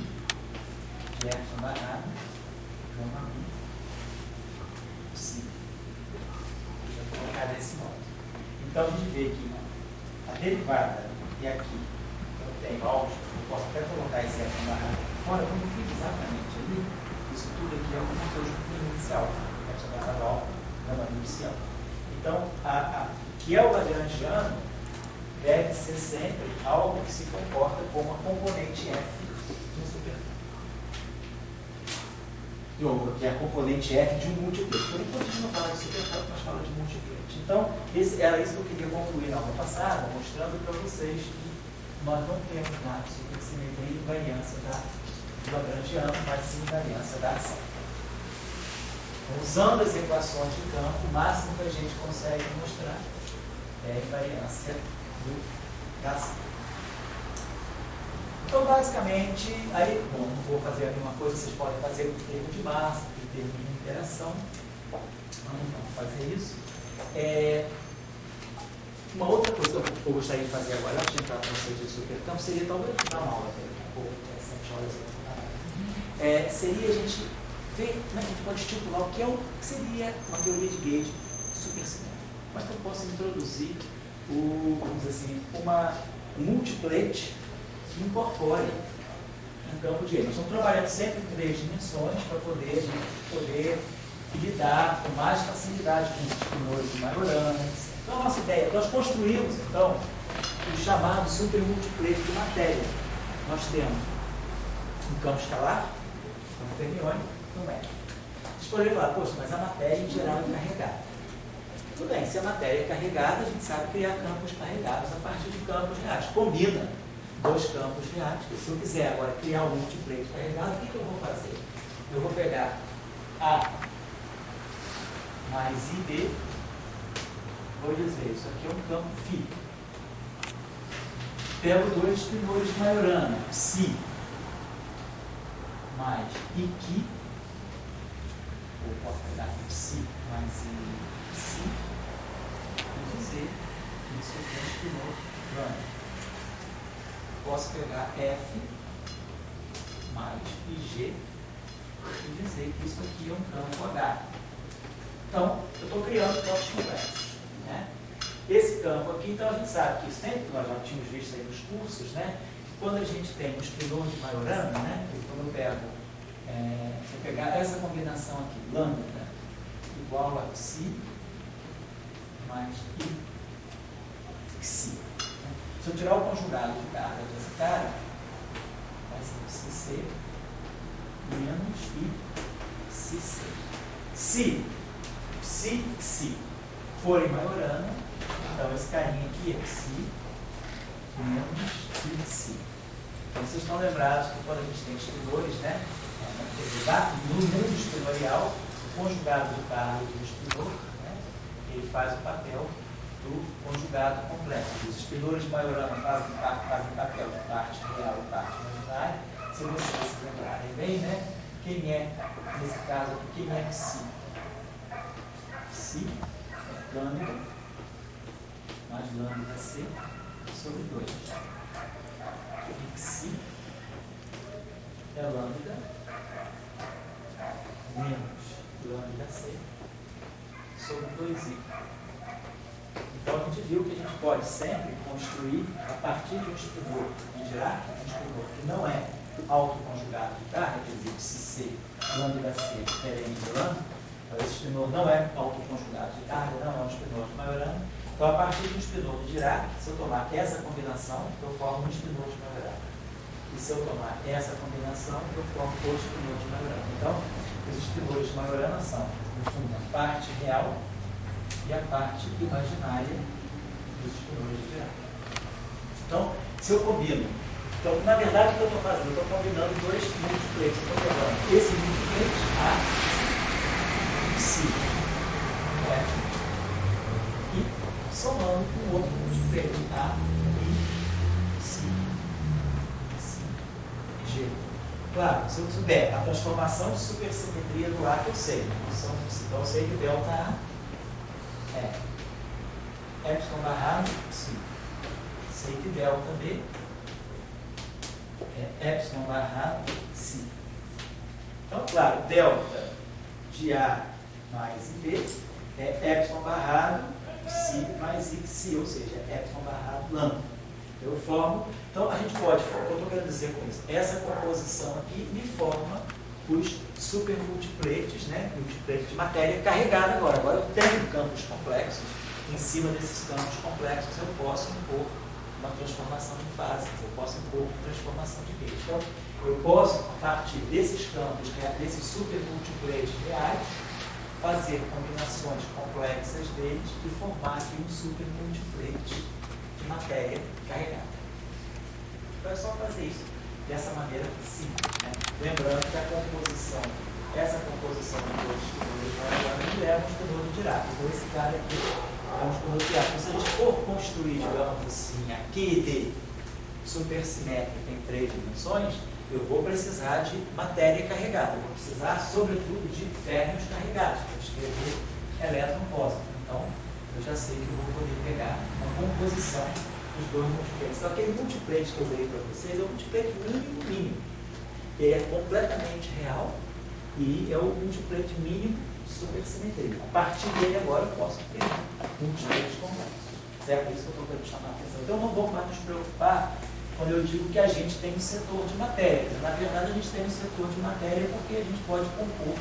de epsilon barrado, gama mi, psi. Vou colocar desse modo. Então a gente vê que a derivada, e aqui eu tenho algo, eu posso até colocar esse epsilon barrado fora, como eu fiz exatamente ali, isso tudo aqui é alguma coisa inicial, epsilon barrado alfa, gama mi, psi alfa. Então, que é o lagrangiano, deve ser sempre algo que se comporta como a componente F de um supercampo. Ou que é a componente F de um multiplete. Por enquanto a gente não fala de supercampo, mas fala de multiplete. Então, era isso que eu queria concluir na aula passada, mostrando para vocês que nós não temos na supersimetria invariância do lagrangiano, mas sim invariância da ação. Usando as equações de campo, o máximo que a gente consegue mostrar é a invariância da ação. Então, basicamente, aí, bom, não vou fazer a mesma coisa, vocês podem fazer com termo de massa, com termo de interação. Vamos fazer isso. Uma outra coisa que eu gostaria de fazer agora, antes de entrar no conceito de supercampo, seria talvez dar uma aula daqui a pouco, 7 horas. Seria a gente ver como é que a gente pode estipular o que seria uma teoria de gauge supersimétrica. Mas eu posso introduzir vamos dizer assim, uma multiplete que incorpore um campo de gauge. Nós estamos trabalhando sempre em 3 dimensões para a gente poder lidar com mais facilidade com os espinores de Majoranas. Então, a nossa ideia, nós construímos, então, o chamado supermultiplete de matéria. Nós temos um campo escalar, um campo fermiônico e um métrico. Vocês poderiam falar, poxa, mas a matéria em geral é carregada. Tudo bem, se a matéria é carregada, a gente sabe criar campos carregados a partir de campos reais. Combina 2 campos reais. Se eu quiser agora criar um multiplete carregado, o que eu vou fazer? Eu vou pegar A mais IB, vou dizer, isso aqui é um campo φ. Pego 2 espinores de Majorana, Ψ mais IQ, ou posso pegar Ψ mais Ψ, e dizer que isso aqui é um espinor random. Posso pegar F mais IG e dizer que isso aqui é um campo H. Então, eu estou criando campos complexos. Né? Esse campo aqui, então a gente sabe que sempre que nós já tínhamos visto aí nos cursos, né, que quando a gente tem um espinor de Majorana, né, quando eu pego, se eu pegar essa combinação aqui, lambda igual a Ψ mais I Ψ. Né? Se eu tirar o conjugado de carga desse cara, vai ser Ψc menos I Cc. Se Ψ for em Majorana, então esse carinha aqui é Ψ menos IC. Então vocês estão lembrados que quando a gente tem espinores, né, no mundo espinorial, o conjugado do carro do espinor, né, ele faz o papel do conjugado complexo. Os espinores de Majorana fazem papel de parte real e parte imaginária. Se vocês se lembrarem bem, né, quem é, nesse caso aqui, quem é Ψ? Ψ é lambda mais lambda C sobre 2. E Ψ é lambda menos lambda C sobre 2i. Então a gente viu que a gente pode sempre construir a partir de um espinor de Dirac, um espinor que não é autoconjugado de carga, quer dizer, que se C, lambda C é diferente de lambda, então esse espinor não é autoconjugado de carga, não é um espinor de Majorana. Então, a partir de um espinor de Dirac, se eu tomar essa combinação, eu formo um espinor de Majorana. E se eu tomar essa combinação, eu formo outro espinor de Majorana. Então, os espinores de Majorana são, no fundo, a parte real e a parte imaginária dos espinores de Dirac. Então, se eu combino, então, na verdade, o que eu estou fazendo? Eu estou combinando 2 multiplates. Eu estou pegando esse multiplate A e Ψ. E somando com o outro multiplate A e Ψ. G. Claro, se eu souber a transformação de supersimetria do A que eu sei. Então eu sei que delta A é epsilon barrado Ψ. Sei que delta B é epsilon barrado Ψ. Então, claro, delta de A mais IB é epsilon barrado Ψ mais IC, ou seja, epsilon barrado lambda. Eu formo, então a gente pode, o que eu estou querendo dizer com isso? Essa composição aqui me forma os supermultiplates, né? Multiplate de matéria carregada agora. Agora eu tenho campos complexos, em cima desses campos complexos eu posso impor uma transformação de fases, eu posso impor transformação de gauge. Então, eu posso, a partir desses campos, desses super multiplates reais, fazer combinações complexas deles e formar aqui um super multiplate de matéria carregada. Então é só fazer isso dessa maneira simples, né? Lembrando que essa composição de dois estudores não é um estudor de Dirac. Então esse cara aqui é um estudor de Dirac. Então, se a gente for construir, digamos assim, aqui de supersimétrica em 3 dimensões, eu vou precisar de matéria carregada. Eu vou precisar, sobretudo, de férmions carregados para escrever elétron positivo. Então, eu já sei que eu vou poder pegar uma composição dos dois multiplates. Então, aquele multiplate que eu dei para vocês é o multiplate mínimo. Ele é completamente real e é o multiplate mínimo de supersimetria. A partir dele, agora, eu posso ter multiplates complexos. Certo? É isso que eu estou querendo chamar a atenção. Então, não vou mais nos preocupar quando eu digo que a gente tem um setor de matéria. Na verdade, a gente tem um setor de matéria porque a gente pode compor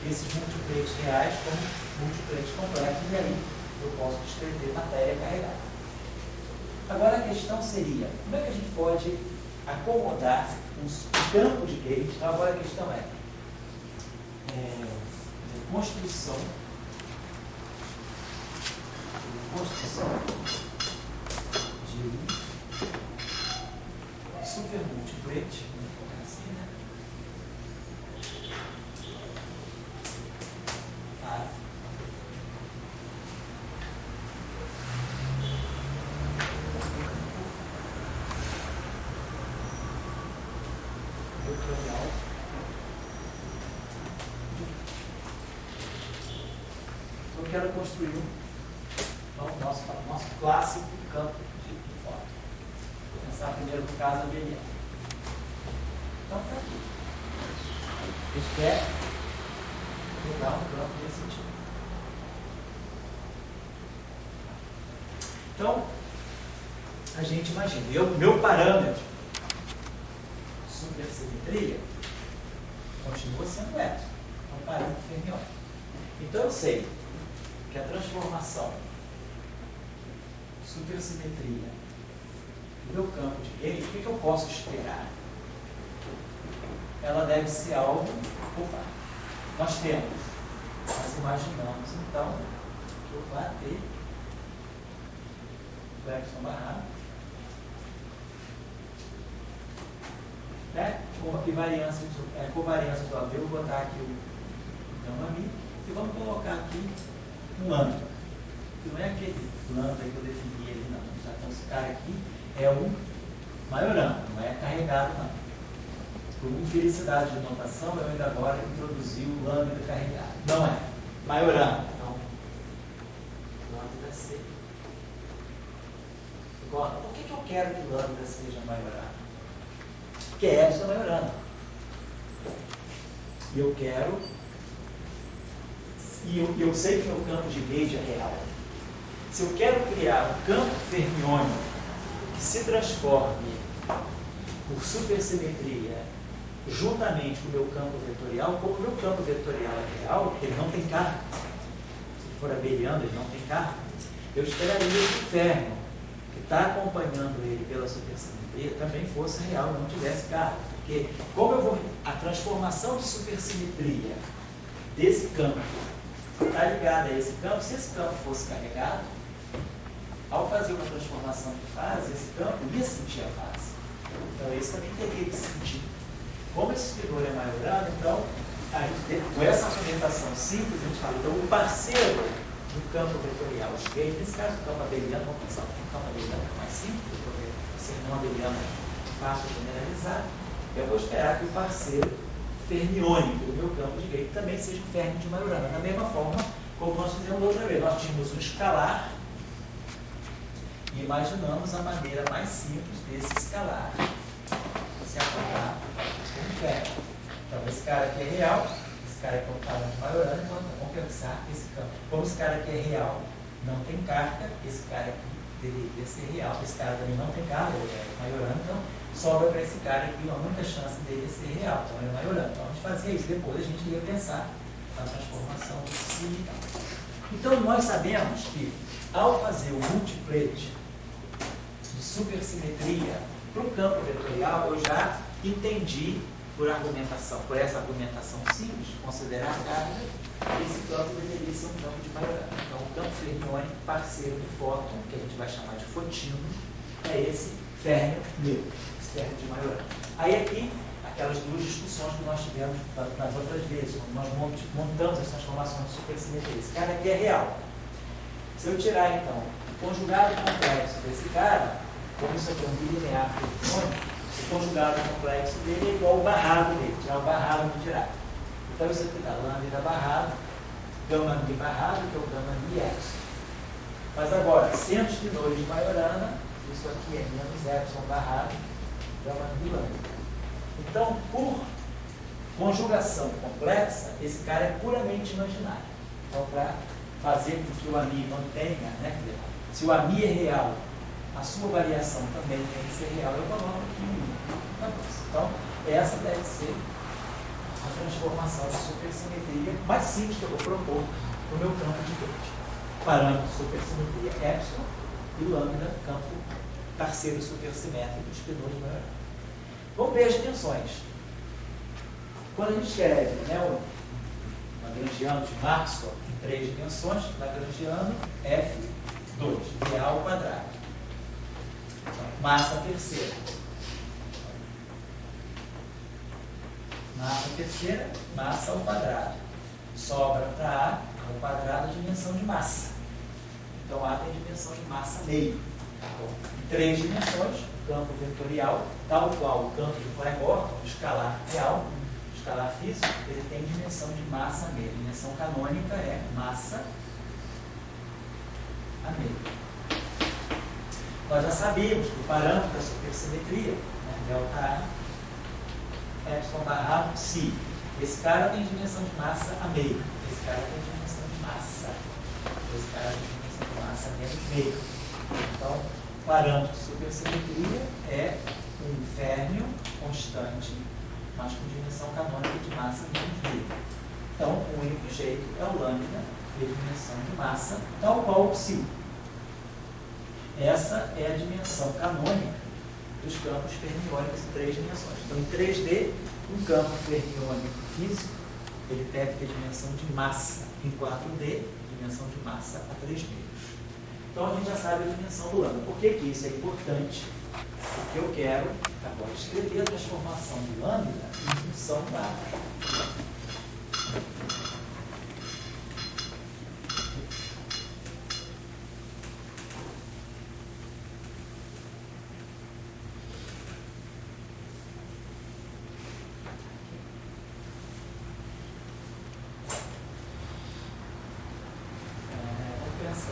esses multiplates reais como multiplates complexos e aí eu posso descrever matéria carregada. Agora a questão seria, como é que a gente pode acomodar o campo de gauge? Então agora a questão é construção de um super multiplate, assim, né? Vetorial. Eu quero construir nosso clássico campo de fóton. Vou pensar primeiro no caso abeliano. Então, está aqui. A gente quer pegar um campo desse tipo. Então, a gente imagina, meu parâmetro de supersimetria continua sendo esse, é um parâmetro fermiônico. Então, eu sei que a transformação de supersimetria do meu campo de gauge, o que eu posso esperar? Ela deve ser algo. Nós imaginamos então que eu vou ter Bergson barrado, né? Covariância do AB, eu vou botar aqui o gama mi e vamos colocar aqui um lambda. Que não é aquele lambda que eu defini ele, não. Então esse cara aqui é um maiorano, não é carregado não. Por infelicidade de notação, eu ainda agora introduzi o lambda carregado. Não é. Maiorano. Então, lambda C. Agora, por que eu quero que lambda seja maiorano? Porque epsilon é maiorano. E eu quero... E eu sei que meu campo de gauge é real. Se eu quero criar um campo fermiônico que se transforme por supersimetria juntamente com o meu campo vetorial, como o meu campo vetorial é real, ele não tem carga. Se for abeliano, ele não tem carga. Eu esperaria que o férmion, que está acompanhando ele pela supersimetria, também fosse real e não tivesse carga. Porque como a transformação de supersimetria desse campo está ligada a esse campo, se esse campo fosse carregado, ao fazer uma transformação de fase, esse campo ia sentir a fase. Então, esse também teria que sentir. Como esse figura é maiorano, então, com essa argumentação simples, a gente fala, então, o parceiro do campo vetorial, os gauge, nesse caso, o campo abeliano, vamos pensar que o campo abeliano é mais simples, porque ser não abeliano é fácil de generalizar, eu vou esperar que o parceiro fermiônico do meu campo de gauge também seja um férmio de maiorano. Da mesma forma, como nós fizemos outra vez, nós tínhamos um escalar e imaginamos a maneira mais simples desse escalar se aplicar como férmio. Então, esse cara aqui é real, esse cara aqui é um parâmetro maiorano, então vamos pensar esse campo. Como esse cara aqui é real, não tem carga, esse cara aqui deveria ser real, esse cara também não tem carga, ele é maiorano, então sobra para esse cara aqui uma única chance dele ser real, então ele é maiorano. Então a gente fazia isso, depois a gente ia pensar na transformação desse sinal. Então nós sabemos que ao fazer o multiplate de de supersimetria para o campo vetorial, eu já entendi por essa argumentação simples, considerar a carga, esse campo deveria ser um campo de Majorana. Então, o campo fermiônico parceiro do fóton, que a gente vai chamar de fotino, é esse férmio neutro, esse férmio de Majorana. Aí aqui, aquelas duas discussões que nós tivemos nas outras vezes, quando nós montamos as transformações de supersimetria. Esse cara aqui é real. Se eu tirar, então, o conjugado complexo desse cara, como isso aqui é um bilinear fermiônico, o conjugado complexo dele é igual ao barrado dele, tirar o barrado do tirar. Então isso aqui dá lambda barrado, gama mi barrado, que é o gama mi epsilon. Mas agora, centros de nois de Majorana, isso aqui é menos epsilon barrado, gama mi lambda. Então, por conjugação complexa, esse cara é puramente imaginário. Então, para fazer com que o AMI mantenha, né, se o AMI é real, a sua variação também tem que ser real, eu coloco aqui então, essa deve ser a transformação de supersimetria mais simples que eu vou propor no meu campo de Gauge. Parâmetro de supersimetria epsilon e lambda, campo parceiro supersimétrico de Spinor de Majorana. Vamos ver as dimensões. Quando a gente escreve, né, o lagrangiano de Maxwell em 3 dimensões, lagrangiano F2, real ao quadrado. Massa terceira. Massa terceira, massa ao quadrado. Sobra para A ao quadrado a dimensão de massa. Então A tem dimensão de massa meio. Em 3 dimensões, o campo vetorial, tal qual o campo de Poisson, o escalar real, o escalar físico, ele tem dimensão de massa meio. A dimensão canônica é massa a meio. Nós já sabíamos que o parâmetro da supersimetria, né, delta A, epsilon barrado psi. Esse cara tem dimensão de massa a meio. Esse cara tem dimensão de massa. Esse cara tem dimensão de massa menos meio. Então, o parâmetro de supersimetria é um férmio constante, mas com dimensão canônica de massa menos meio. Então, o único jeito é o lambda de dimensão de massa, tal qual o psi. Essa é a dimensão canônica dos campos fermiônicos em 3 dimensões. Então, em 3D, um campo fermiônico físico, ele deve ter dimensão de massa. Em 4D, dimensão de massa a 3 meios. Então, a gente já sabe a dimensão do lambda. Por que isso é importante? Porque eu quero agora escrever a transformação do lambda em função da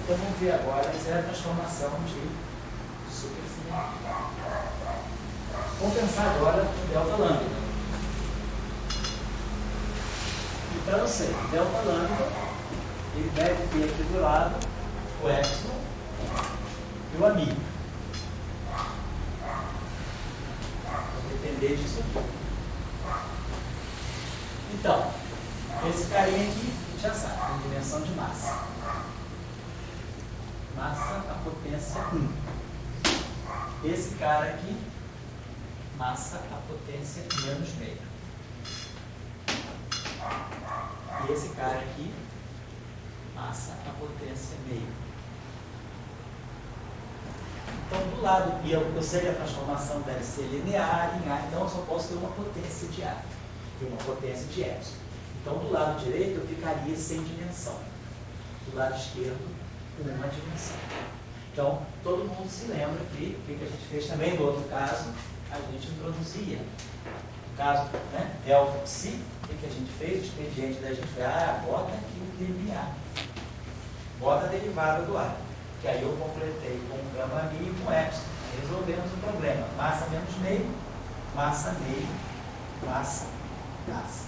vamos ver agora a transformação de supersimetria. Vamos pensar agora em delta lambda. Então eu sei, delta lambda, ele deve ter aqui do lado o epsilon e o AMI. Vai depender disso aqui. Então, esse carinha aqui, a gente já sabe, tem dimensão de massa. Massa a potência 1. Esse cara aqui, massa a potência menos meio. E esse cara aqui, massa a potência meio. Então, do lado, e eu sei que a transformação deve ser linear, então eu só posso ter uma potência de A e uma potência de epsilon. Então, do lado direito, eu ficaria sem dimensão. Do lado esquerdo, uma dimensão. Então, todo mundo se lembra que o que a gente fez também no outro caso, a gente introduzia. No caso, né, delta psi, o que a gente fez? O expediente da gente foi, bota aqui o dMA. Bota a derivada do A. Que aí eu completei com gama mi e com epsilon. Resolvemos o problema. Massa menos meio, massa meio, massa, massa.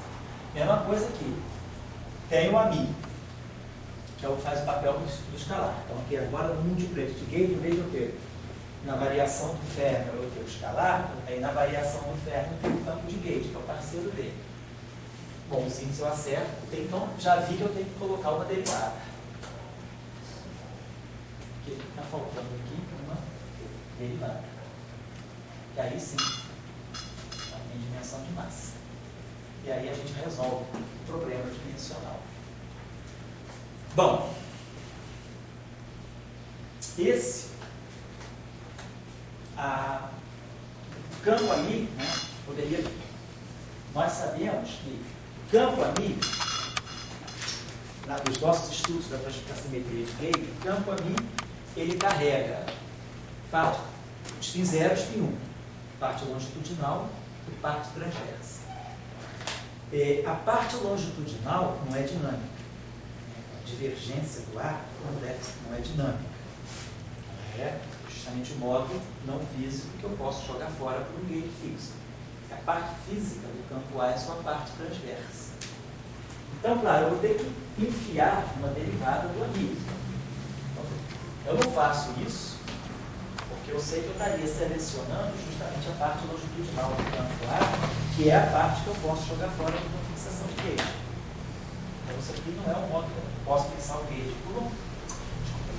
Mesma coisa aqui. Tem o AMI, que é o que faz o papel do escalar. Então, aqui agora no múltiplo de Gauge, veja o quê? Na variação do férmio eu tenho o escalar, aí na variação do férmio eu tenho o campo de Gauge, que é o parceiro dele. Bom, sim, se eu acerto, então já vi que eu tenho que colocar uma derivada. O que está faltando aqui? derivada. E aí sim, ela tem dimensão de massa. E aí a gente resolve o problema dimensional. Bom, o campo ali, né, nós sabemos que o campo ali, nos nossos estudos da simetria de Gauge, o campo ali, ele carrega spin 0 e spin 1, parte longitudinal e parte transversa. A parte longitudinal não é dinâmica. A divergência do ar não é dinâmica. É justamente o modo não físico que eu posso jogar fora por um gauge fixo. A parte física do campo A é só a parte transversa. Então, claro, eu vou ter que enfiar uma derivada do amigo. Eu não faço isso porque eu sei que eu estaria selecionando justamente a parte longitudinal do campo A, que é a parte que eu posso jogar fora de uma fixação de gauge. Então, isso aqui não é um modo que eu posso fixar o gauge por um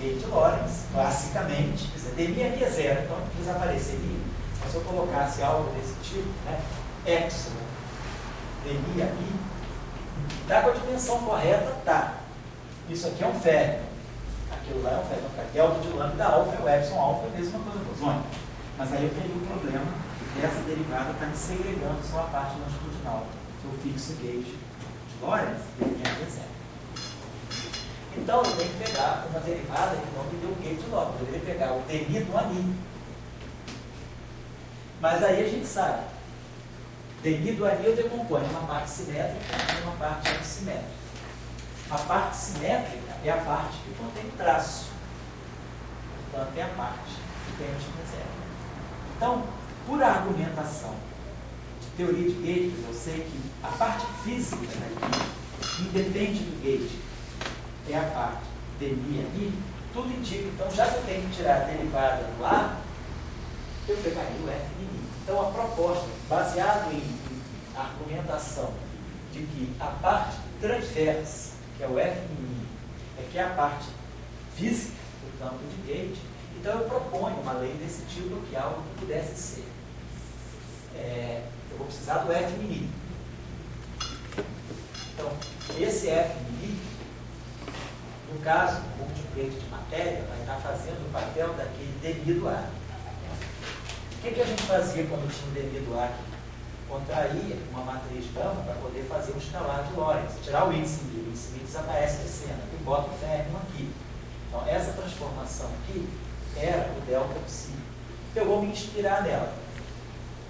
gauge de Lorentz, classicamente. Dmi aqui é zero, então desapareceria. Mas se eu colocasse algo desse tipo, né, epsilon, dmi aqui, está com a dimensão correta? Tá. Isso aqui é um ferro. Aquilo lá é um ferro. Então, delta de lambda alfa e o epsilon alfa é a mesma coisa bosônica. Mas aí eu teria um problema dessa derivada está me segregando só a parte longitudinal. Se eu fixo o gauge de Lorentz, dmi aqui é zero. Então, eu tenho que pegar uma derivada que não me deu o gauge logo. Eu deveria pegar o dmi do ani. Mas aí a gente sabe. Dmi do ani eu decomponho uma parte simétrica e uma parte assimétrica. A parte simétrica é a parte que contém traço. Portanto, é a parte que tem a zero. Então, por argumentação de teoria de gages, eu sei que a parte física daqui independe do gauge. É a parte dmi aqui, tudo indica. Então, já que eu tenho que tirar a derivada do A, eu pegaria o F de mim. Então, a proposta, baseada em argumentação de que a parte transversa, que é o F de mim, que é a parte física do campo de gauge, então eu proponho uma lei desse tipo, que algo que pudesse ser. Eu vou precisar do F mini. Então, esse F mini, no caso, o múltiplo de matéria, vai estar fazendo o papel daquele dmi do A. O que a gente fazia quando tinha o dmi do A aqui? Contraía uma matriz gama para poder fazer um escalar de Lorentz, tirar o índice mil. O índice mil desaparece de cena e bota o férmio aqui. Então, essa transformação aqui era o delta psi. Eu vou me inspirar nela.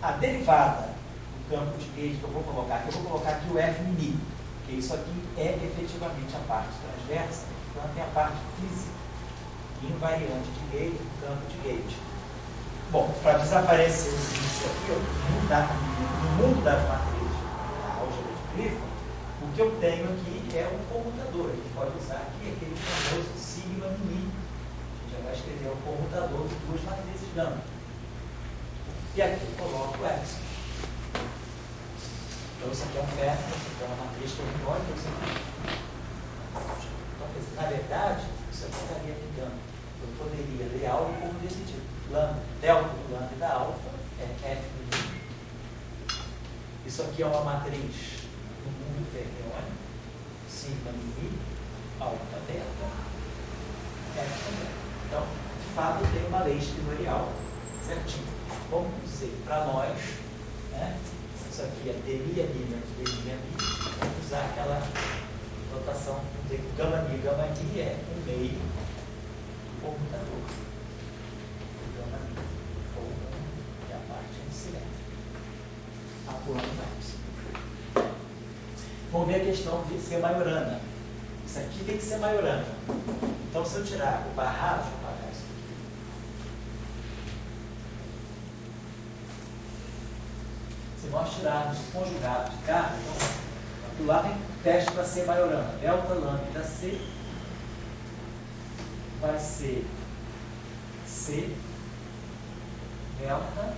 A derivada do campo de gauge que eu vou colocar aqui, eu vou colocar aqui o F mini, porque isso aqui é efetivamente a parte transversa, portanto é a parte física invariante de gauge do campo de gauge. Bom, para desaparecer isso aqui, no mundo das matrizes da álgebra de Clifford, o que eu tenho aqui é um comutador. A gente pode usar aqui aquele famoso sigma mini. A gente já vai escrever o comutador de duas matrizes gama. E aqui eu coloco o epsilon. Então, isso aqui é um ferro, isso aqui é uma matriz toroidal, isso aqui. Então, na verdade, isso aqui estaria me dando. Eu poderia ler algo como desse tipo. Delta do lambda da alfa é F mini. Isso aqui é uma matriz no mundo fermiônico, sigma mini, alfa delta, F delta. Então, de fato, tem uma lei espinorial certinho. Vamos dizer, para nós, né, isso aqui é dmi a mi menos dmi a mi, vamos usar aquela notação, vamos dizer que gama mi é um meio do comutador. Que é a parte simétrica. Apurando mais. Vamos ver a questão de ser maiorana. Isso aqui tem que ser maiorana. Então, se eu tirar o barrado, deixa eu apagar isso aqui. Se nós tirarmos o conjugado de carga, então, do lado tem teste para ser maiorana. Delta lambda C vai ser C delta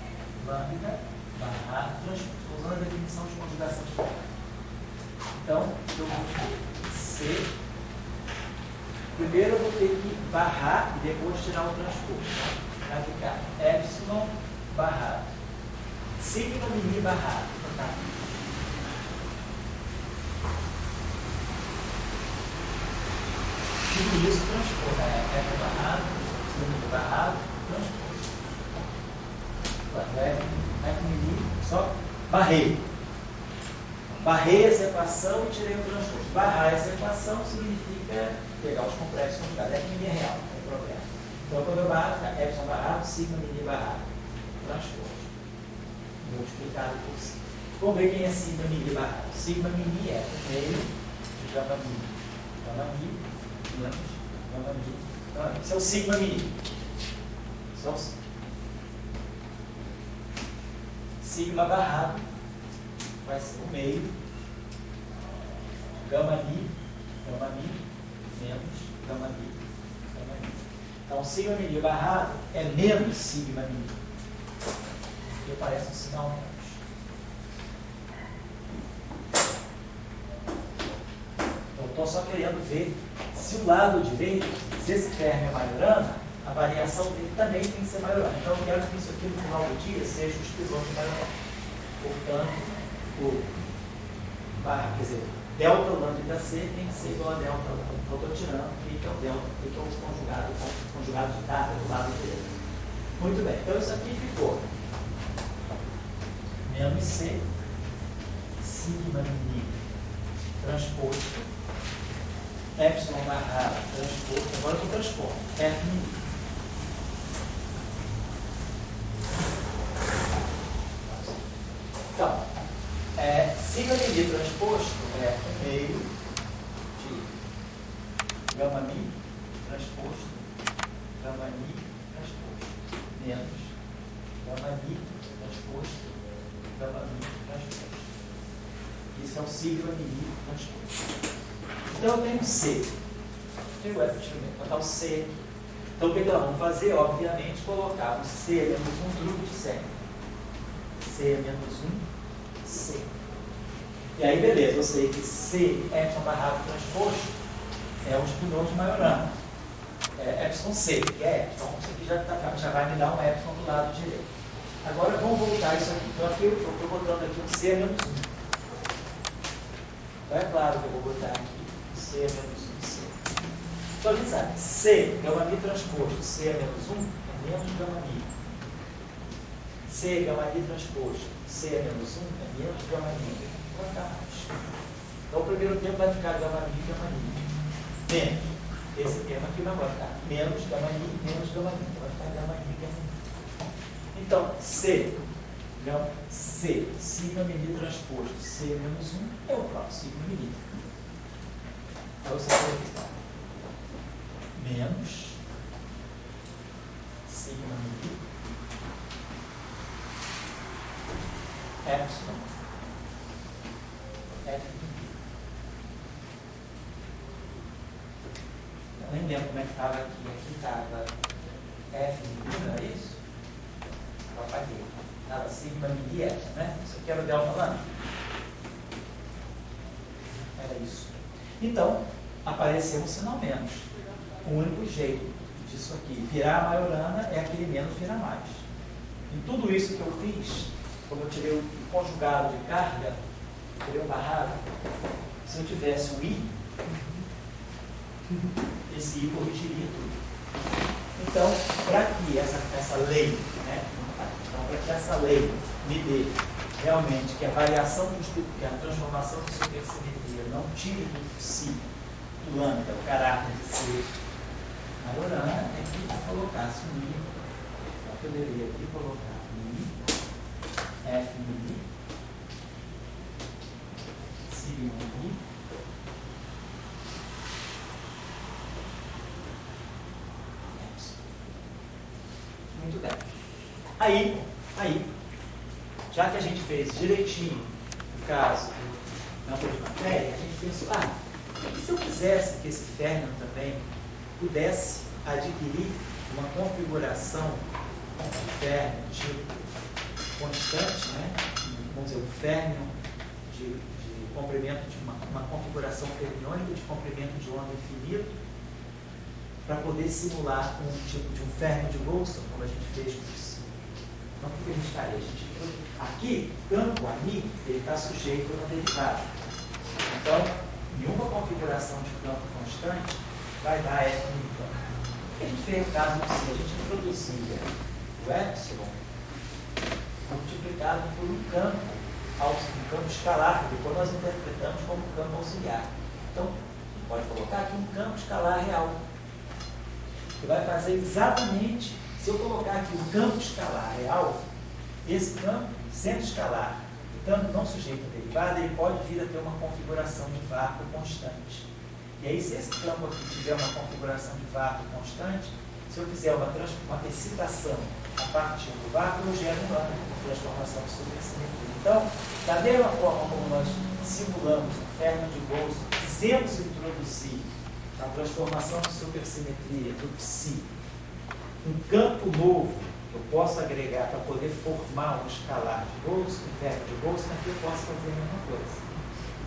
lambda barra transpor, usando a definição de conjugação de carga. Então, eu vou ter C. Primeiro eu vou ter que barrar e depois tirar o transpor. vai ficar epsilon barrado, sigma mini barrado. Tá? Tudo isso transposto, F barrado, sigma mini barrado, transposto. F mini, só barrei. Barrei essa equação e tirei o transposto. Barrar essa equação significa pegar os complexos conjugados. F mini é real, não tem problema. Então, quando eu barro, fica epsilon barrado, sigma mini barrado, transposto. Multiplicado por sigma. Vamos ver quem é sigma mini barrado. Sigma mini é o meio de gama mini. Gama mini, menos gama mini. Então, esse é o sigma mini. Esse é o sigma barrado vai ser o meio gama mini, menos gama mini. Então, sigma mini barrado é menos sigma mini. E aparece um sinal menos. Então, estou só querendo ver se o lado direito, se esse termo é Majorana, a variação dele também tem que ser Majorana. Então, eu quero que isso aqui no final do dia seja os trisomos de Majorana. Portanto, o barra, quer dizer, delta lambda C tem que ser igual a delta lambda. Então, estou tirando o que é o delta, o que é o conjugado de carga do lado direito. Muito bem, então isso aqui ficou menos C, sigma mini transposto, epsilon barrado transposto, agora eu estou transpondo, F mini. Então, sigma mini transposto é meio de gama mi transposto, gama mi transposto, menos gama mi transposto, gama mi transposto. Isso é o sigma mini transposto. Então eu tenho C. Tenho F de primeiro, vou botar o C aqui. Então o que nós vamos fazer? Obviamente, colocar o C menos um grupo de C. C menos 1, C. E aí, beleza, eu sei que C, epsilon barrado transposto, é um espinor de Majorana. É epsilon C, que é epsilon. Isso aqui já vai me dar um epsilon do lado direito. Agora vamos voltar isso aqui. Então aqui eu estou botando aqui um C menos 1. Então é claro que eu vou botar aqui C menos 1, C. Então a gente sabe, C, gama mi transposto, C menos 1 é menos gama mi. C, gama mi transposto, C menos 1 é menos gama mi. Vai ficar mais. Então o primeiro termo vai ficar gama mi, gama mi. Menos. Esse termo aqui não vai ficar menos gama mi, menos gama mi. Vai ficar gama mi, gama mi. Então, C, sigma mini transposto, C menos 1 é o próprio sigma mini. Então você tem aqui, menos sigma mini epsilon F mini. Eu nem lembro como é que estava aqui. Aqui estava F mini, não é isso? Eu apaguei. Estava sigma mini epsilon, né? Isso aqui era o delta lambda. Era isso. Então, apareceu um sinal menos. O único jeito disso aqui virar a Majorana é aquele menos virar mais. E tudo isso que eu fiz, quando eu tirei o conjugado de carga, tirei o barrado, se eu tivesse um I, esse I corrigiria tudo. Então, para que essa lei, né? Então, para que essa lei me dê realmente que a variação que a transformação de supersimetria não tire do si, do lambda, o caráter de ser Majorana, é que colocasse um I. Eu poderia aqui colocar I, F mini, sigma mini, muito bem. Aí, já que a gente fez direitinho o caso do campo de matéria, a gente pensou, e se eu quisesse que esse férmion também pudesse adquirir uma configuração de férmion tipo constante, né? Vamos dizer, um férmion de comprimento de uma configuração fermiônica de comprimento de onda infinito, para poder simular um tipo de um fermo de Wilson, como a gente fez com o psi. Então, o que a gente faria? Aqui, campo AMI, ele está sujeito a uma derivada. Então, em uma configuração de campo constante, vai dar F no campo. O que a gente fez no caso do psi? A gente introduzia o epsilon multiplicado por um campo escalar, que depois nós interpretamos como campo auxiliar. Então, pode colocar aqui um campo escalar real, que vai fazer exatamente, se eu colocar aqui um campo escalar real, esse campo, sendo escalar, portanto não sujeito a derivada, ele pode vir a ter uma configuração de vácuo constante. E aí, se esse campo aqui tiver uma configuração de vácuo constante, se eu fizer uma excitação a partir do vácuo, eu gero uma transformação de supersimetria. Então, da mesma forma como nós simulamos o fermo de Wilson, quisemos introduzir a transformação de supersimetria do psi, um campo novo que eu posso agregar para poder formar um escalar de Wilson, um fermo de Wilson, aqui eu posso fazer a mesma coisa.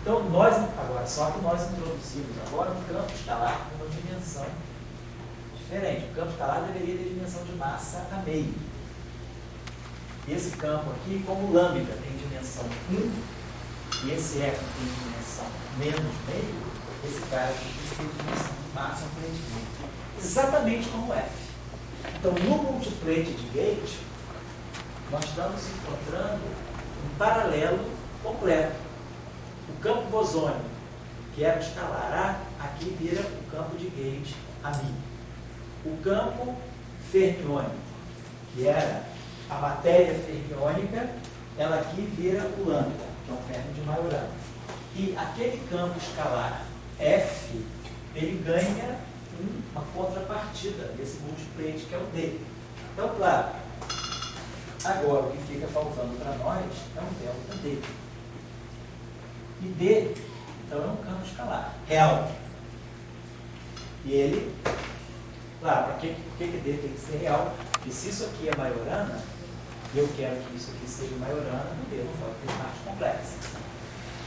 Então, só que nós introduzimos agora um campo escalar com uma dimensão diferente. O campo escalar deveria ter dimensão de massa a meio. Esse campo aqui, como lambda tem dimensão 1, e esse eco tem dimensão menos meio, esse cara aqui tem dimensão de massa a meio. Exatamente como F. Então, no multiplete de gate, nós estamos encontrando um paralelo completo. O campo bosônico, que era o escalar A, aqui vira o campo de gate AMI. O campo fermiônico, que era a matéria fermiônica, ela aqui vira o lambda, que é um fermo de Majorana. E aquele campo escalar F, ele ganha uma contrapartida desse multiplete, que é o D. Então, claro, agora o que fica faltando para nós é um delta D. E D, então, é um campo escalar real. E ele, claro, por que D tem que ser real? Porque se isso aqui é Majorana, e eu quero que isso aqui seja Majorana, o D não pode ter parte complexa.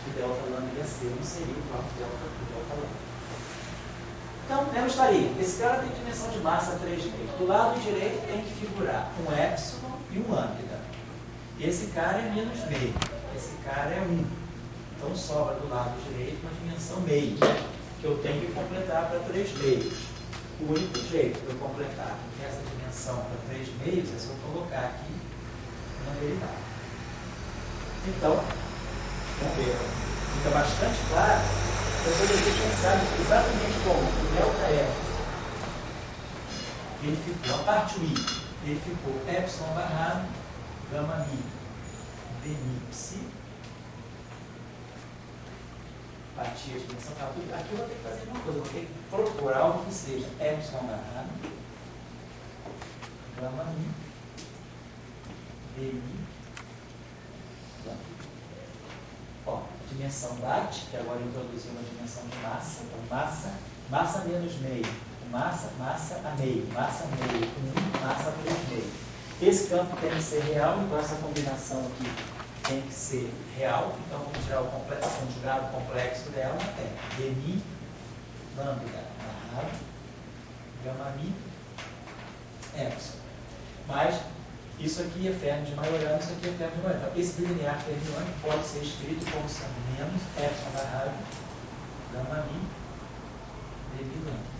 O delta lambda C não seria igual ao delta lambda. Então, eu estaria. Esse cara tem dimensão de massa 3 meios. Do lado direito tem que figurar um epsilon e um lambda. Esse cara é menos meio. Esse cara é 1. Então, sobra do lado direito uma dimensão meio, que eu tenho que completar para 3 meios. O único jeito de eu completar essa dimensão para 3 meios é se eu colocar aqui uma derivada. Então, vamos ver. Fica bastante claro. Eu poderia pensar exatamente como o delta F, ele ficou, a parte I, ele ficou epsilon barrado, gama mi, d mi psi, partir de dimensão, aqui eu vou ter que fazer uma coisa, eu vou ter que procurar algo que seja epsilon barrado, gama mi, d mi, ó, dimensão bate, que agora introduziu uma dimensão de massa, então massa menos meio, massa a meio, massa meio, 1, massa 3 meio. Esse campo tem que ser real, então essa combinação aqui tem que ser real, então vamos tirar o conjugado complexo dela, é dmi, lambda, gama mi, epsilon. Mas isso aqui é fermo de Majorana, isso aqui é fermo de Majorana. Esse bilinear fermiônico pode ser escrito como sendo menos epsilon barrado, gama mi, dmi lambda.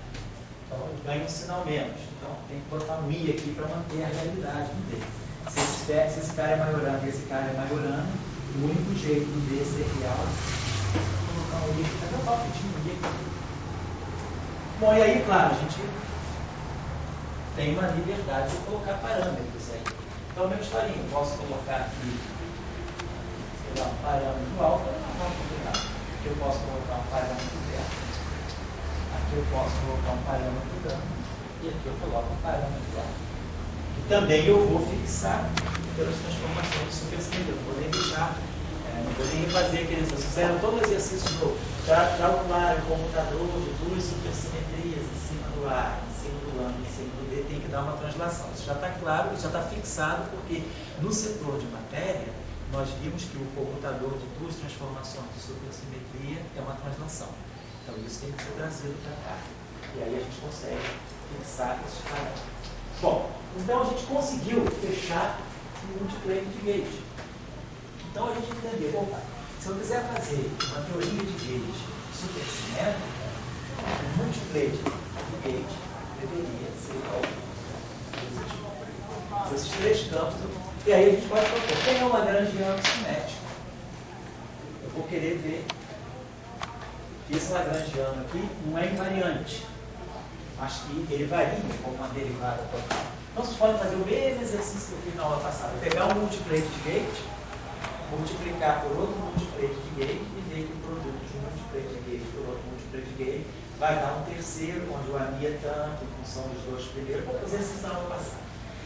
Então eu ganho um sinal menos. Então tem que botar um i aqui para manter a realidade do D. Se esse cara é Majorana e esse cara é Majorana, o único jeito do D ser real é colocar um i aqui. Até eu falo que tinha um i aqui. Bom, e aí, claro, a gente tem uma liberdade de colocar parâmetros aí. Então, meu historinho, eu posso colocar aqui, sei lá, um parâmetro alfa, não é complicado. Aqui eu posso colocar um parâmetro delta. Aqui eu posso colocar um parâmetro gama. E aqui eu coloco um parâmetro alfa. E também eu vou fixar pelas transformações de supersimetria. Não vou nem deixar, não vou nem fazer aqueles exercícios. Fizeram todo o exercício novo. Calcular o computador de 2 supersimetrias em cima do A, em cima do lambda, em cima do D, tem que dar uma translação. Isso já está claro, isso já está fixado, porque no setor de matéria, nós vimos que o computador de 2 transformações de supersimetria é uma translação. Então, isso tem que ser trazido para cá. E aí a gente consegue fixar esses parâmetros. Bom, então a gente conseguiu fechar o multiplane de gauge. Então a gente entendeu, opa, se eu quiser fazer uma teoria de gauge supersimétrica, o multiplane de gauge deveria ser positivo. Esses três campos. E aí a gente pode propor, quem é o lagrangiano cinético? Eu vou querer ver que esse lagrangiano aqui não é invariante, mas que ele varia como uma derivada total. Então vocês podem fazer o mesmo exercício que eu fiz na aula passada, pegar um multiplane de gauge, multiplicar por outro multiplane de gauge e ver que o produto de um multiplane de gauge por outro multiplane de gauge vai dar um terceiro, onde o AMI é tanto, em função dos dois primeiros. Vou fazer esse na aula passada.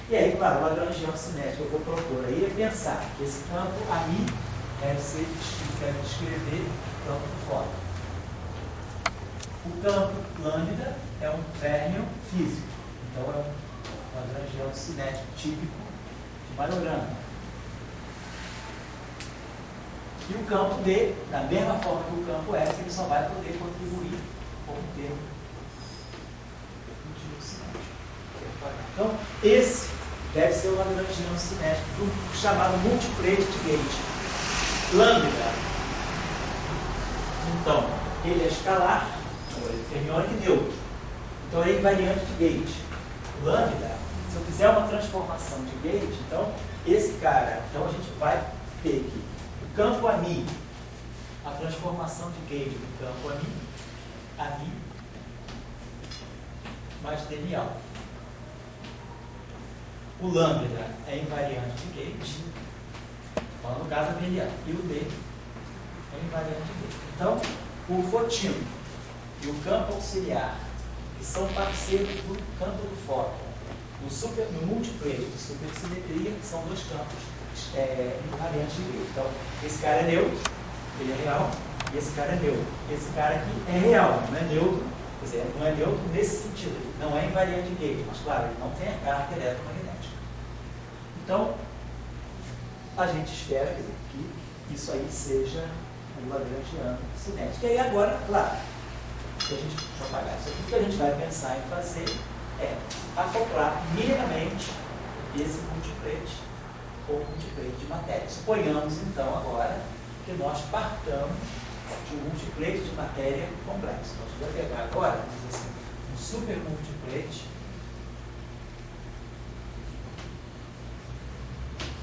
E aí, claro, o lagrangiano cinético eu vou propor aí é pensar que esse campo AMI deve descrever o campo de fora. O campo lambda é um fermion físico, então é um lagrangiano cinético típico de Majorana. E o campo D, da mesma forma que o campo S, ele só vai poder contribuir com o termo cinético. Então, esse deve ser o lagrangiano cinético do chamado multiplane de gauge. Lambda, então, ele é escalar, ele é fermiônico e neutro. Então, ele é invariante de gauge. Lambda, se eu fizer uma transformação de gauge, então, esse cara, então a gente vai ter que o campo AMI, a transformação de gauge do campo AMI mais dmi-alfa. O lambda é invariante de gauge, então no caso é dmi-alfa, e o D é invariante de gauge. Então, o fotino e o campo auxiliar, que são parceiros do campo do fóton, no multiplane de supersimetria, são dois campos invariantes de gauge. Então, esse cara é neutro, ele é real, e esse cara é neutro. Esse cara aqui é real, não é neutro, quer dizer, não é neutro nesse sentido, ele não é invariante de gauge, mas claro, ele não tem a carga eletromagnética. Então, a gente espera que isso aí seja um lagrangiano cinético. E aí agora, claro, se a gente propagar isso aqui, o que a gente vai pensar em fazer é acoplar minimamente esse multiplane ou multiplane de matéria. Suponhamos então agora que nós partamos de um multiplane de matéria complexo. Nós vamos pegar agora, vamos dizer assim, um super multiplane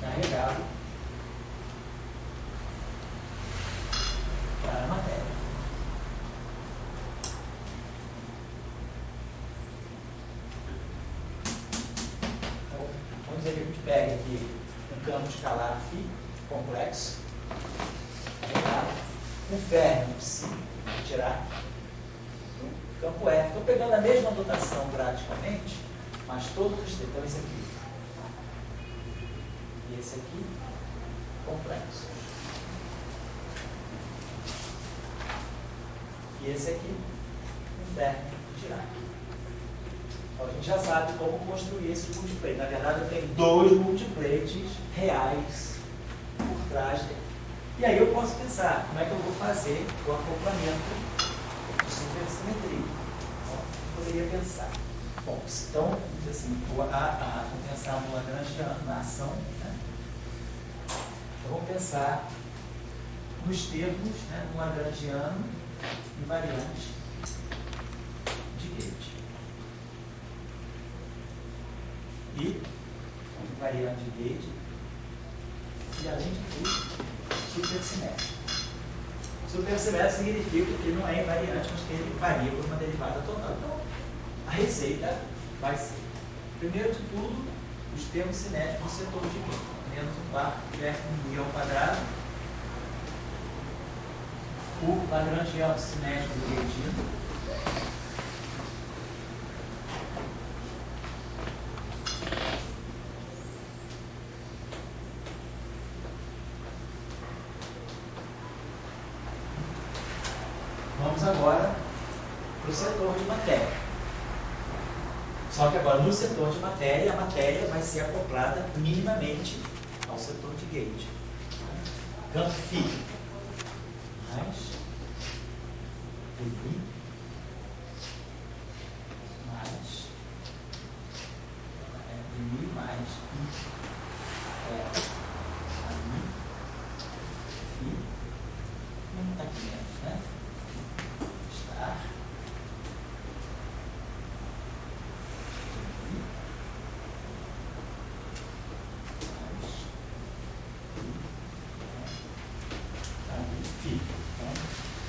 carregado para a matéria. Então, vamos dizer que a gente pega aqui um campo escalar φ complexo, carregado, um fermion psi, tirar o campo F. Estou pegando a mesma notação praticamente, mas todos os tempos. Então, esse aqui. E esse aqui, complexo. E esse aqui, um fermion de Dirac. Então, a gente já sabe como construir esse multiplane. Na verdade, eu tenho dois multiplanes reais por trás dele. E aí eu posso pensar como é que eu vou fazer o acoplamento de supersimetria. Então, eu poderia pensar. Bom, então, assim, vou pensar no Lagrangiano, na ação, né? Então, vamos pensar nos termos, né, no Lagrangiano invariante de gauge. E invariante de gauge, e além de tudo, supersimétrico. Supersimétrico significa que não é invariante, mas que ele varia por uma derivada total. Então, a receita vai ser, primeiro de tudo, os termos cinéticos do setor de gauge. Menos um quarto de F ao quadrado. O Lagrangiano cinético do gaugino. Vamos agora para o setor de matéria. Só que agora no setor de matéria, a matéria vai ser acoplada minimamente ao setor de gauge. Campo φ mais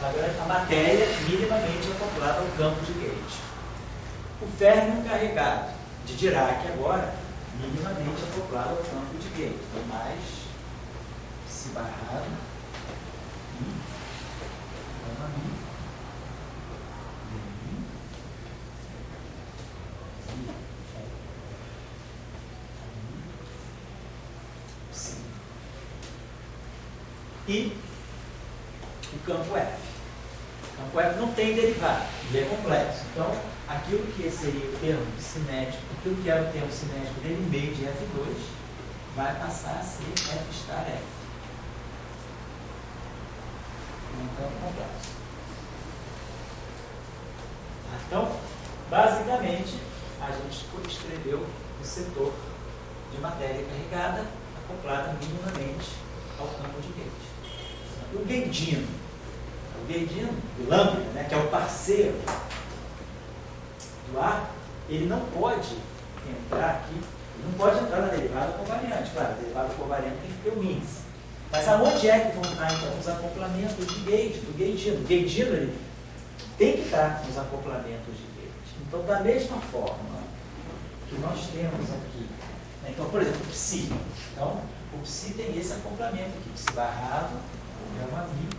Agora, a matéria minimamente acoplada ao campo de gate. O férmion carregado de Dirac agora, minimamente acoplado ao campo de gate. Então, mais psi barrado e gama mi. E o campo F. O campo F não tem derivado, ele é complexo. Então, aquilo que seria o termo cinético, aquilo que era o termo cinético dele, meio de F2, vai passar a ser F star F. Um campo complexo. Então, basicamente, a gente escreveu o setor de matéria carregada acoplada minimamente ao campo de gate. O gateino, o lambda, né, que é o parceiro do ar, ele não pode entrar aqui, ele não pode entrar na derivada covariante. Claro, a derivada covariante tem que ter o índice. Mas aonde é que vão estar então os acoplamentos de gate, do gateino? O gateino ele tem que estar nos acoplamentos de gate. Então, da mesma forma que nós temos aqui, né, então, por exemplo, o psi. Então, o psi tem esse acoplamento aqui, psi barrado, gama mi,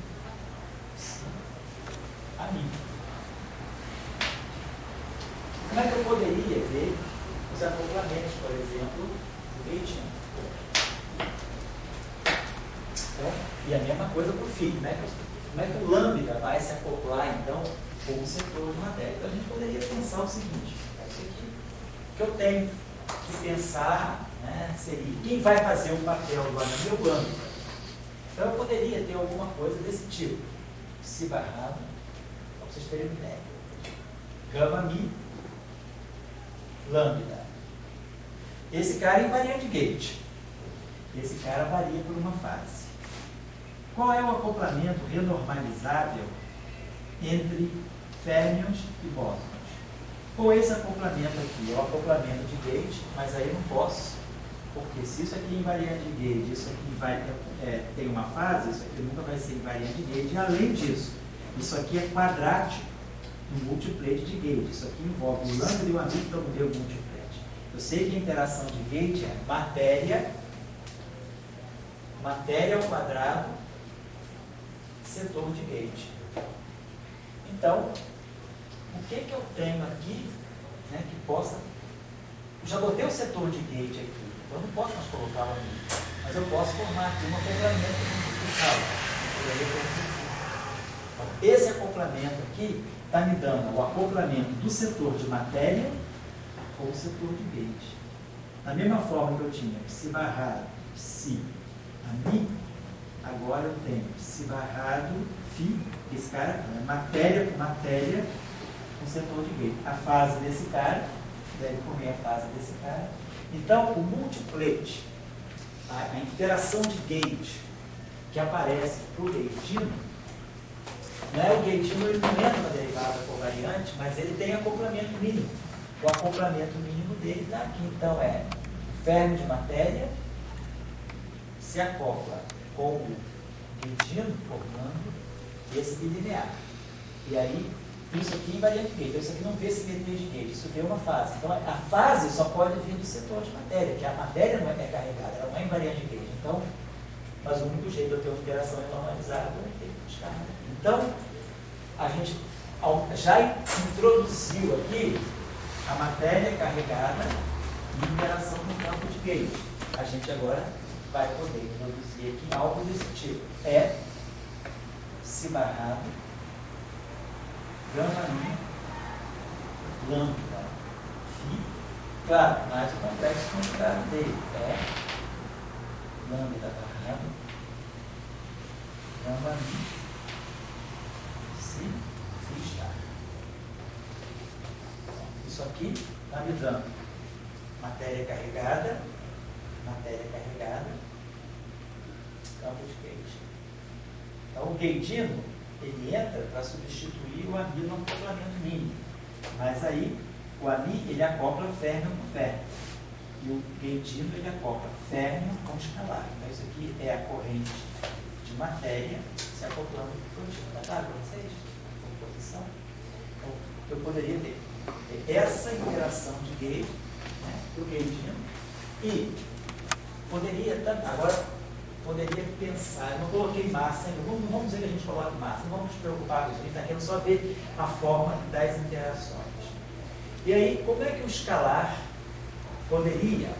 psi, a mi. Como é que eu poderia ver os acoplamentos, por exemplo, do gateino? Então, e a mesma coisa para o φ. Como é que o lambda vai se acoplar, então, com o setor de matéria? Então, a gente poderia pensar o seguinte: isso aqui que eu tenho que pensar, né, seria quem vai fazer o papel do anel é o lambda. Então, eu poderia ter alguma coisa desse tipo. Psi barrado, para vocês terem uma ideia. Gama mi, lambda. Esse cara é invariante gate. Esse cara varia por uma fase. Qual é o acoplamento renormalizável entre férmions e bósons? Ou esse acoplamento aqui é o acoplamento de gate, mas aí eu não posso, porque se isso aqui é invariante de gate, isso aqui vai tem uma fase, isso aqui nunca vai ser invariante de gate. E além disso, isso aqui é quadrático no multiplete de gate. Isso aqui envolve o lambda e o amigo para ver o multiplete. Eu sei que a interação de gate é matéria ao quadrado, setor de gate. Então, o que eu tenho aqui, né, que possa... Eu já botei o setor de gate aqui, então eu não posso mais colocar o amigo, mas eu posso formar aqui um acoplamento multiplicar. Esse acoplamento aqui está me dando o acoplamento do setor de matéria com o setor de gate. Da mesma forma que eu tinha psi barrado, psi, a mi, agora eu tenho psi barrado, φ, esse cara é matéria com matéria com setor de gate. A fase desse cara deve comer a fase desse cara. Então, o multiplete, a interação de gate que aparece para o gateino, né, o gateino ele não entra na derivada covariante, mas ele tem acoplamento mínimo. O acoplamento mínimo dele está aqui. Então, é o férmion de matéria se acopla com o gateino, formando esse bilinear. E aí, isso aqui é invariante de gate. Então, isso aqui não vê simetria de gate, isso vê uma fase. Então, a fase só pode vir do setor de matéria, que a matéria não é carregada, ela não é invariante de gate. Então, mas o único jeito de eu ter uma interação normalizada é ter que buscar. Então, a gente já introduziu aqui a matéria carregada e interação no campo de gate. A gente agora vai poder introduzir aqui algo desse tipo. É psi barrado, gama mi, lambda, φ. Claro, mais o complexo quantidade dele é lambda barrado, gama mi, psi, φ está. Isso aqui está me dando matéria carregada, campo de gate. Então, o gateino, ele entra para substituir o ami no acoplamento mínimo. Mas aí, o ami, ele acopla férmion com férmion. E o gateino, ele acopla férmion com escalar. Então, isso aqui é a corrente de matéria se se acoplando com o frotinho. Está claro para vocês? A composição? Então, eu poderia ter essa interação de gauge, né, do gaugeinho, e poderia, agora, poderia pensar, eu não coloquei massa ainda, não vamos dizer que a gente coloque massa, não vamos nos preocupar com isso, a gente está querendo só ver a forma das interações. E aí, como é que o escalar poderia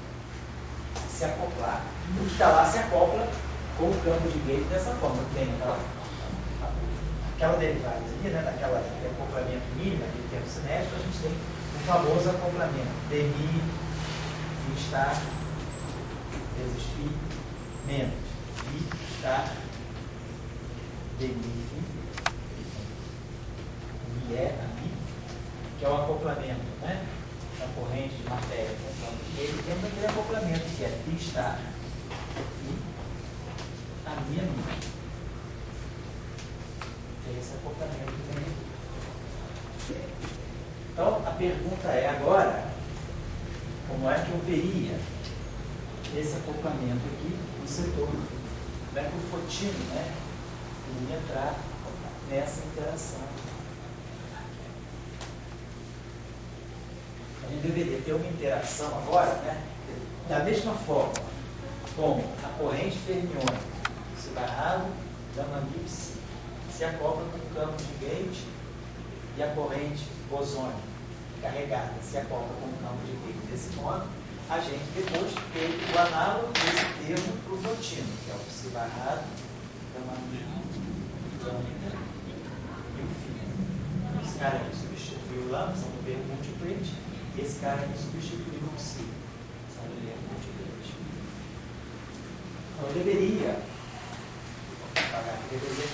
se acoplar? O escalar se acopla com o campo de gauge dessa forma, tem aquela derivada ali, né, daquele acoplamento mínimo, aquele termo cinético, a gente tem o famoso acoplamento dmi, phi estar, vezes phi, menos phi estar, dmi, phi, mi é a mi, que é o acoplamento, né, da corrente de matéria com o campo de gauge, temos aquele acoplamento que é phi estar, e a mi é mi. Esse acoplamento que vem aqui. Então, a pergunta é agora, como é que eu veria esse acoplamento aqui no setor? Como é que o fotino, né, iria entrar nessa interação? A gente deveria ter uma interação agora, né, da mesma forma como a corrente fermiônica, se barrado, gama-mi, psi, se acopla com o campo de gauge e a corrente bosônica carregada se acopla com o campo de gauge. Desse modo, a gente depois teve o análogo desse termo para o fotino, que é o psi barrado, gama-mi, lambda e o φ. Esse cara aqui substituiu o lambda, são do verbo multiplicate, e esse cara aqui substituiu o psi, são do verbo multiplicate. Então, eu deveria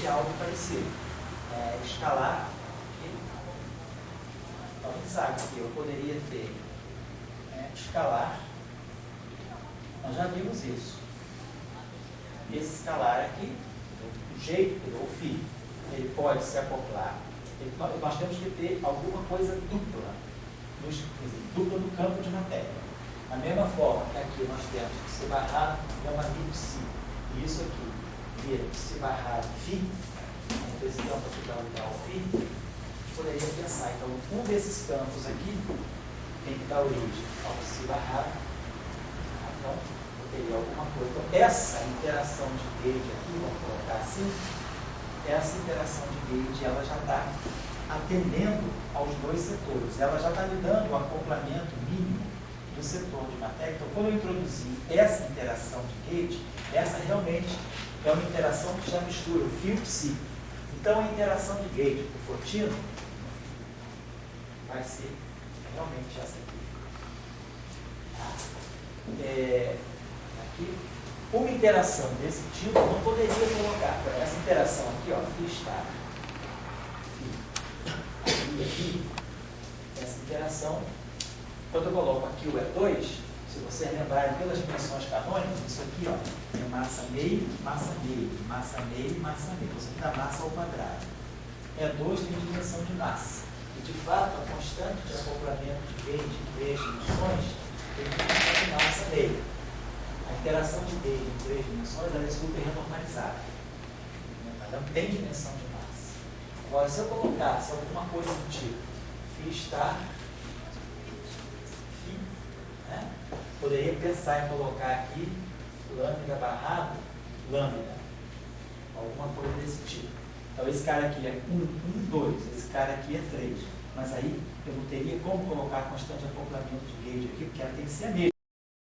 ter algo parecido. Escalar. Então, a gente sabe que eu poderia ter escalar. Nós já vimos isso. Esse escalar aqui, o jeito, o φ, ele pode se acoplar. Nós temos que ter alguma coisa dupla, dupla no campo de matéria. Da mesma forma que aqui nós temos que se barrar gama-mi psi. E isso aqui vira se barrar φ, então esse campo aqui dá o φ, poderia pensar, então, um desses campos aqui tem que dar origem ao se barrar, então, eu teria alguma coisa. Então, essa interação de gauge aqui, vamos colocar assim, essa interação de gauge, ela já está atendendo aos dois setores, ela já está lhe dando o acoplamento mínimo do setor de matéria. Então, quando eu introduzir essa interação de gauge, essa realmente é uma interação que já mistura o φ e o psi. Então, a interação de gauge com o fotino vai ser realmente essa aqui. Aqui, uma interação desse tipo, eu não poderia colocar essa interação aqui, ó, φ estar, aqui, essa interação, quando eu coloco aqui o E2, se vocês lembrarem pelas dimensões canônicas, isso aqui, ó, é massa meio, massa meio, massa meio, massa meio. Isso aqui dá massa ao quadrado. E2 tem dimensão de massa. E, de fato, a constante de acoplamento de gauge em 3 dimensões tem dimensão de massa meio. A interação de gauge em 3 dimensões ela é super renormalizada. Ela não tem dimensão de massa. Agora, se eu colocasse alguma coisa do tipo φ estar, né? Poderia pensar em colocar aqui lambda barrado, lambda, alguma coisa desse tipo. Então esse cara aqui é 1, 2, esse cara aqui é 3. Mas aí eu não teria como colocar a constante de acoplamento de gauge aqui, porque ela tem que ser a mesma.